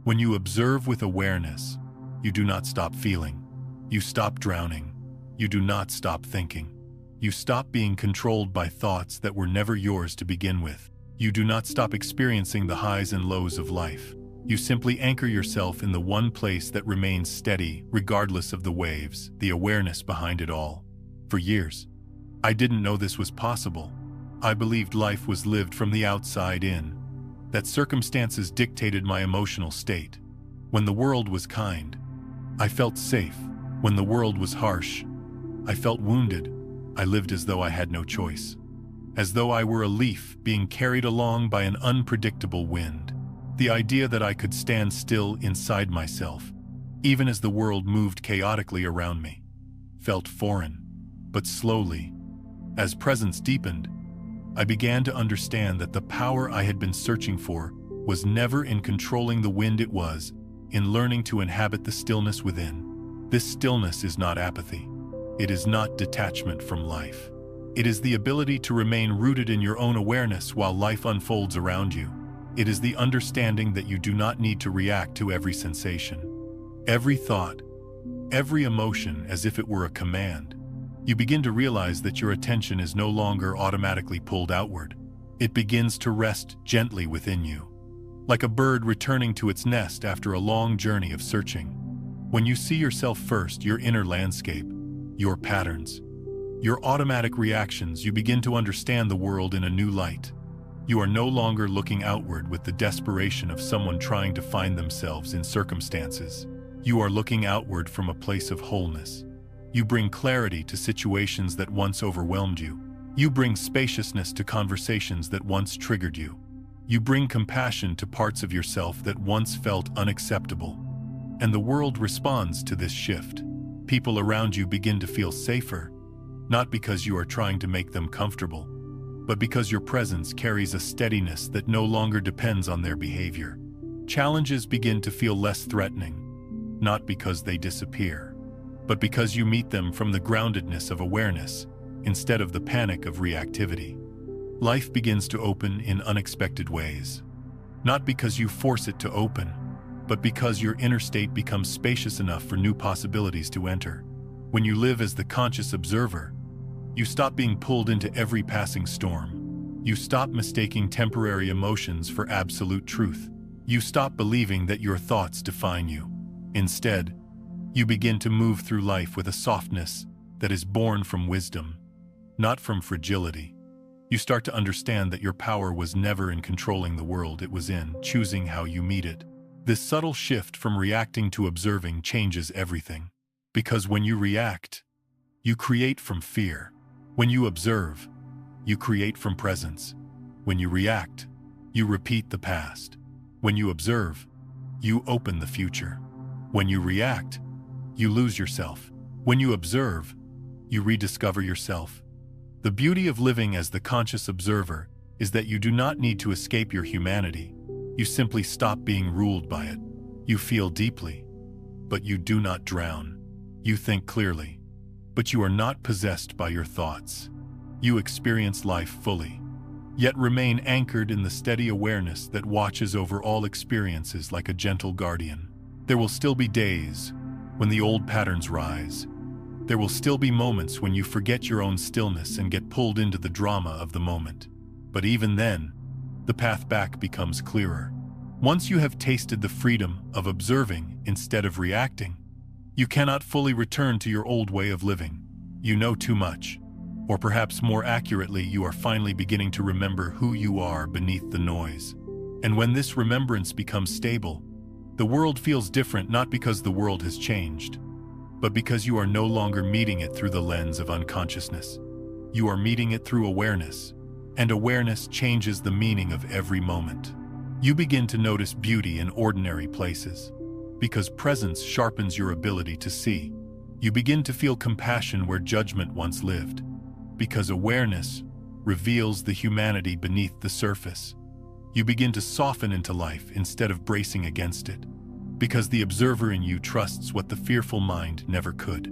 When you observe with awareness, you do not stop feeling. You stop drowning. You do not stop thinking. You stop being controlled by thoughts that were never yours to begin with. You do not stop experiencing the highs and lows of life. You simply anchor yourself in the one place that remains steady, regardless of the waves, the awareness behind it all. For years, I didn't know this was possible. I believed life was lived from the outside in, that circumstances dictated my emotional state. When the world was kind, I felt safe. When the world was harsh, I felt wounded. I lived as though I had no choice, as though I were a leaf being carried along by an unpredictable wind. The idea that I could stand still inside myself, even as the world moved chaotically around me, felt foreign. But slowly, as presence deepened, I began to understand that the power I had been searching for was never in controlling the wind, it was in learning to inhabit the stillness within. This stillness is not apathy. It is not detachment from life. It is the ability to remain rooted in your own awareness while life unfolds around you. It is the understanding that you do not need to react to every sensation, every thought, every emotion as if it were a command. You begin to realize that your attention is no longer automatically pulled outward. It begins to rest gently within you, like a bird returning to its nest after a long journey of searching. When you see yourself first, your inner landscape, your patterns, your automatic reactions, you begin to understand the world in a new light. You are no longer looking outward with the desperation of someone trying to find themselves in circumstances. You are looking outward from a place of wholeness. You bring clarity to situations that once overwhelmed you. You bring spaciousness to conversations that once triggered you. You bring compassion to parts of yourself that once felt unacceptable. And the world responds to this shift. People around you begin to feel safer, not because you are trying to make them comfortable, but because your presence carries a steadiness that no longer depends on their behavior. Challenges begin to feel less threatening, not because they disappear, but because you meet them from the groundedness of awareness instead of the panic of reactivity. Life begins to open in unexpected ways, not because you force it to open, but because your inner state becomes spacious enough for new possibilities to enter. When you live as the conscious observer, you stop being pulled into every passing storm. You stop mistaking temporary emotions for absolute truth. You stop believing that your thoughts define you. Instead, you begin to move through life with a softness that is born from wisdom, not from fragility. You start to understand that your power was never in controlling the world, it was in choosing how you meet it. This subtle shift from reacting to observing changes everything. Because when you react, you create from fear. When you observe, you create from presence. When you react, you repeat the past. When you observe, you open the future. When you react, you lose yourself. When you observe, you rediscover yourself. The beauty of living as the conscious observer is that you do not need to escape your humanity. You simply stop being ruled by it. You feel deeply, but you do not drown. You think clearly, but you are not possessed by your thoughts. You experience life fully, yet remain anchored in the steady awareness that watches over all experiences like a gentle guardian. There will still be days when the old patterns rise, There will still be moments when you forget your own stillness and get pulled into the drama of the moment. But even then, the path back becomes clearer. Once you have tasted the freedom of observing instead of reacting, you cannot fully return to your old way of living. You know too much. Or perhaps more accurately, you are finally beginning to remember who you are beneath the noise. And when this remembrance becomes stable, the world feels different, not because the world has changed, but because you are no longer meeting it through the lens of unconsciousness. You are meeting it through awareness, and awareness changes the meaning of every moment. You begin to notice beauty in ordinary places, because presence sharpens your ability to see. You begin to feel compassion where judgment once lived, because awareness reveals the humanity beneath the surface. You begin to soften into life instead of bracing against it, because the observer in you trusts what the fearful mind never could.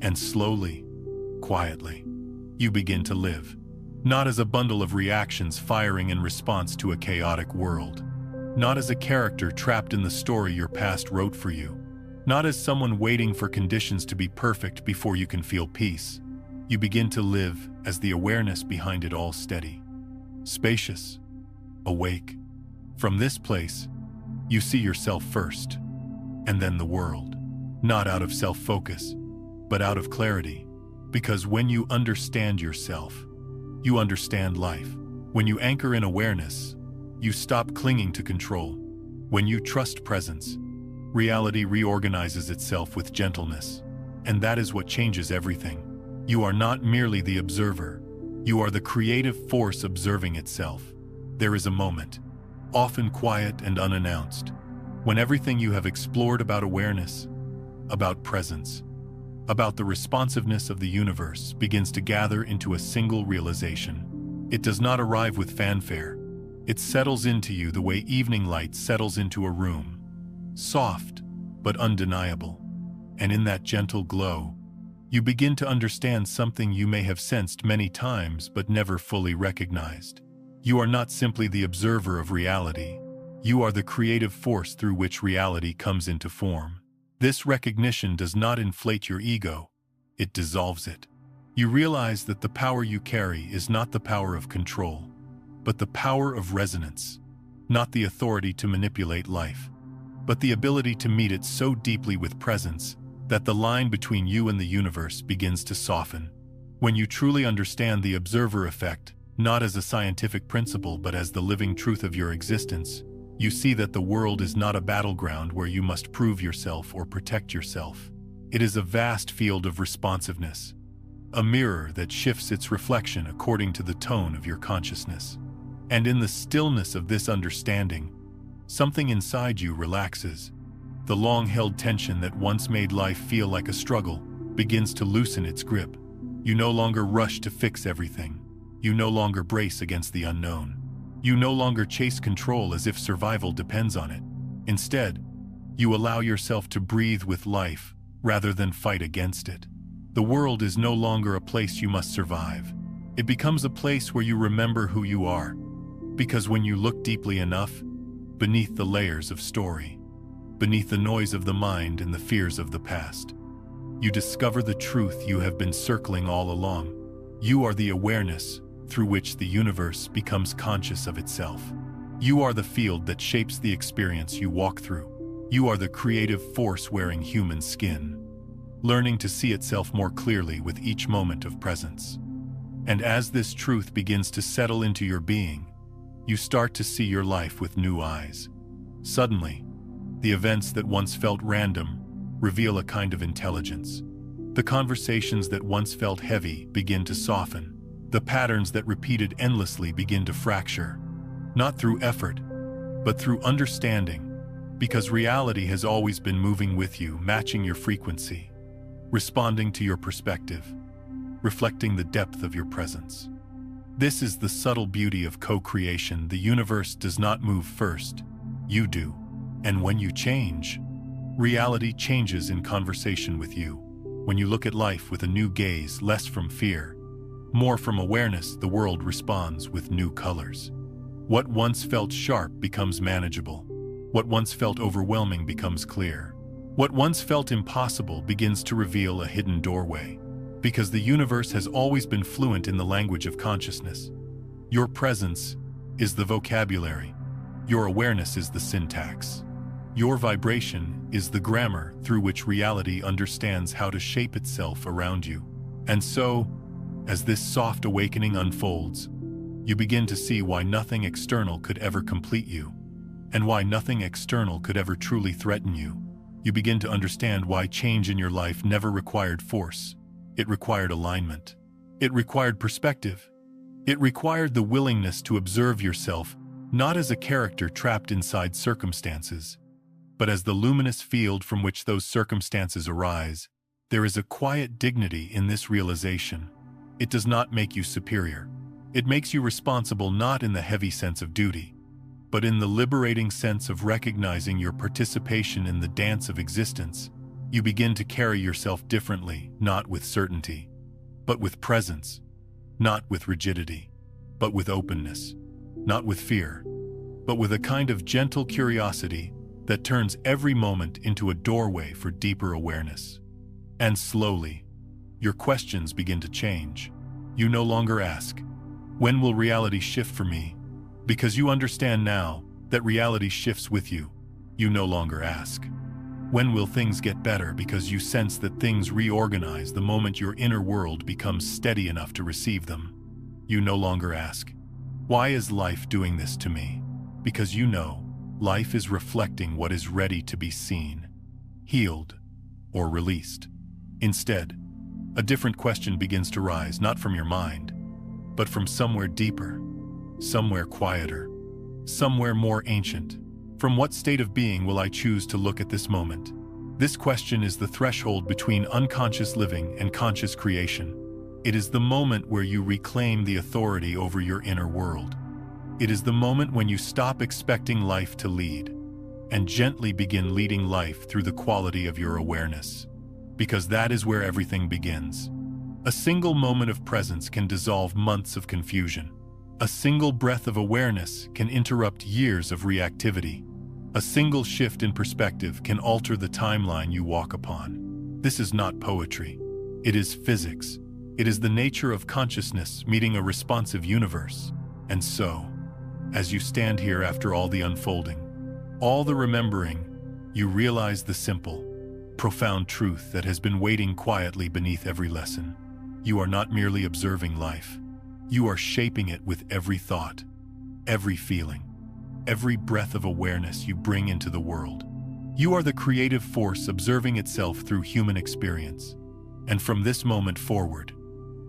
And slowly, quietly, you begin to live, not as a bundle of reactions firing in response to a chaotic world, not as a character trapped in the story your past wrote for you, not as someone waiting for conditions to be perfect before you can feel peace. You begin to live as the awareness behind it all, steady, spacious, awake. From this place, you see yourself first, and then the world, not out of self-focus, but out of clarity. Because when you understand yourself, you understand life. When you anchor in awareness, you stop clinging to control. When you trust presence, reality reorganizes itself with gentleness. And that is what changes everything. You are not merely the observer. You are the creative force observing itself. There is a moment, often quiet and unannounced, when everything you have explored about awareness, about presence, about the responsiveness of the universe begins to gather into a single realization. It does not arrive with fanfare. It settles into you the way evening light settles into a room, soft but undeniable. And in that gentle glow, you begin to understand something you may have sensed many times but never fully recognized. You are not simply the observer of reality. You are the creative force through which reality comes into form. This recognition does not inflate your ego, it dissolves it. You realize that the power you carry is not the power of control, but the power of resonance, not the authority to manipulate life, but the ability to meet it so deeply with presence that the line between you and the universe begins to soften. When you truly understand the observer effect, not as a scientific principle but as the living truth of your existence, you see that the world is not a battleground where you must prove yourself or protect yourself. It is a vast field of responsiveness, a mirror that shifts its reflection according to the tone of your consciousness. And in the stillness of this understanding, something inside you relaxes. The long-held tension that once made life feel like a struggle begins to loosen its grip. You no longer rush to fix everything. You no longer brace against the unknown. You no longer chase control as if survival depends on it. Instead, you allow yourself to breathe with life rather than fight against it. The world is no longer a place you must survive. It becomes a place where you remember who you are. Because when you look deeply enough, beneath the layers of story, beneath the noise of the mind and the fears of the past, you discover the truth you have been circling all along. You are the awareness through which the universe becomes conscious of itself. You are the field that shapes the experience you walk through. You are the creative force wearing human skin, learning to see itself more clearly with each moment of presence. And as this truth begins to settle into your being, you start to see your life with new eyes. Suddenly, the events that once felt random reveal a kind of intelligence. The conversations that once felt heavy begin to soften. The patterns that repeated endlessly begin to fracture, not through effort, but through understanding, because reality has always been moving with you, matching your frequency, responding to your perspective, reflecting the depth of your presence. This is the subtle beauty of co-creation. The universe does not move first, you do. And when you change, reality changes in conversation with you. When you look at life with a new gaze, less from fear, more from awareness, the world responds with new colors. What once felt sharp becomes manageable. What once felt overwhelming becomes clear. What once felt impossible begins to reveal a hidden doorway, because the universe has always been fluent in the language of consciousness. Your presence is the vocabulary. Your awareness is the syntax. Your vibration is the grammar through which reality understands how to shape itself around you. And so, as this soft awakening unfolds, you begin to see why nothing external could ever complete you, and why nothing external could ever truly threaten you. You begin to understand why change in your life never required force. It required alignment. It required perspective. It required the willingness to observe yourself not as a character trapped inside circumstances, but as the luminous field from which those circumstances arise. There is a quiet dignity in this realization. It does not make you superior. It makes you responsible not in the heavy sense of duty, but in the liberating sense of recognizing your participation in the dance of existence. You begin to carry yourself differently, not with certainty, but with presence, not with rigidity, but with openness, not with fear, but with a kind of gentle curiosity that turns every moment into a doorway for deeper awareness. And slowly, your questions begin to change. You no longer ask, "When will reality shift for me?" Because you understand now that reality shifts with you. You no longer ask, "When will things get better?" Because you sense that things reorganize the moment your inner world becomes steady enough to receive them. You no longer ask, "Why is life doing this to me?" Because you know life is reflecting what is ready to be seen, healed, or released. Instead, a different question begins to rise, not from your mind, but from somewhere deeper, somewhere quieter, somewhere more ancient. From what state of being will I choose to look at this moment? This question is the threshold between unconscious living and conscious creation. It is the moment where you reclaim the authority over your inner world. It is the moment when you stop expecting life to lead and gently begin leading life through the quality of your awareness. Because that is where everything begins. A single moment of presence can dissolve months of confusion. A single breath of awareness can interrupt years of reactivity. A single shift in perspective can alter the timeline you walk upon. This is not poetry. It is physics. It is the nature of consciousness meeting a responsive universe. And so, as you stand here after all the unfolding, all the remembering, you realize the simple, profound truth that has been waiting quietly beneath every lesson. You are not merely observing life. You are shaping it with every thought, every feeling, every breath of awareness you bring into the world. You are the creative force observing itself through human experience. And from this moment forward,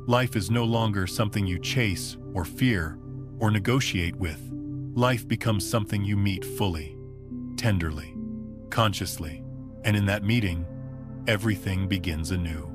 life is no longer something you chase or fear or negotiate with. Life becomes something you meet fully, tenderly, consciously. And in that meeting, everything begins anew.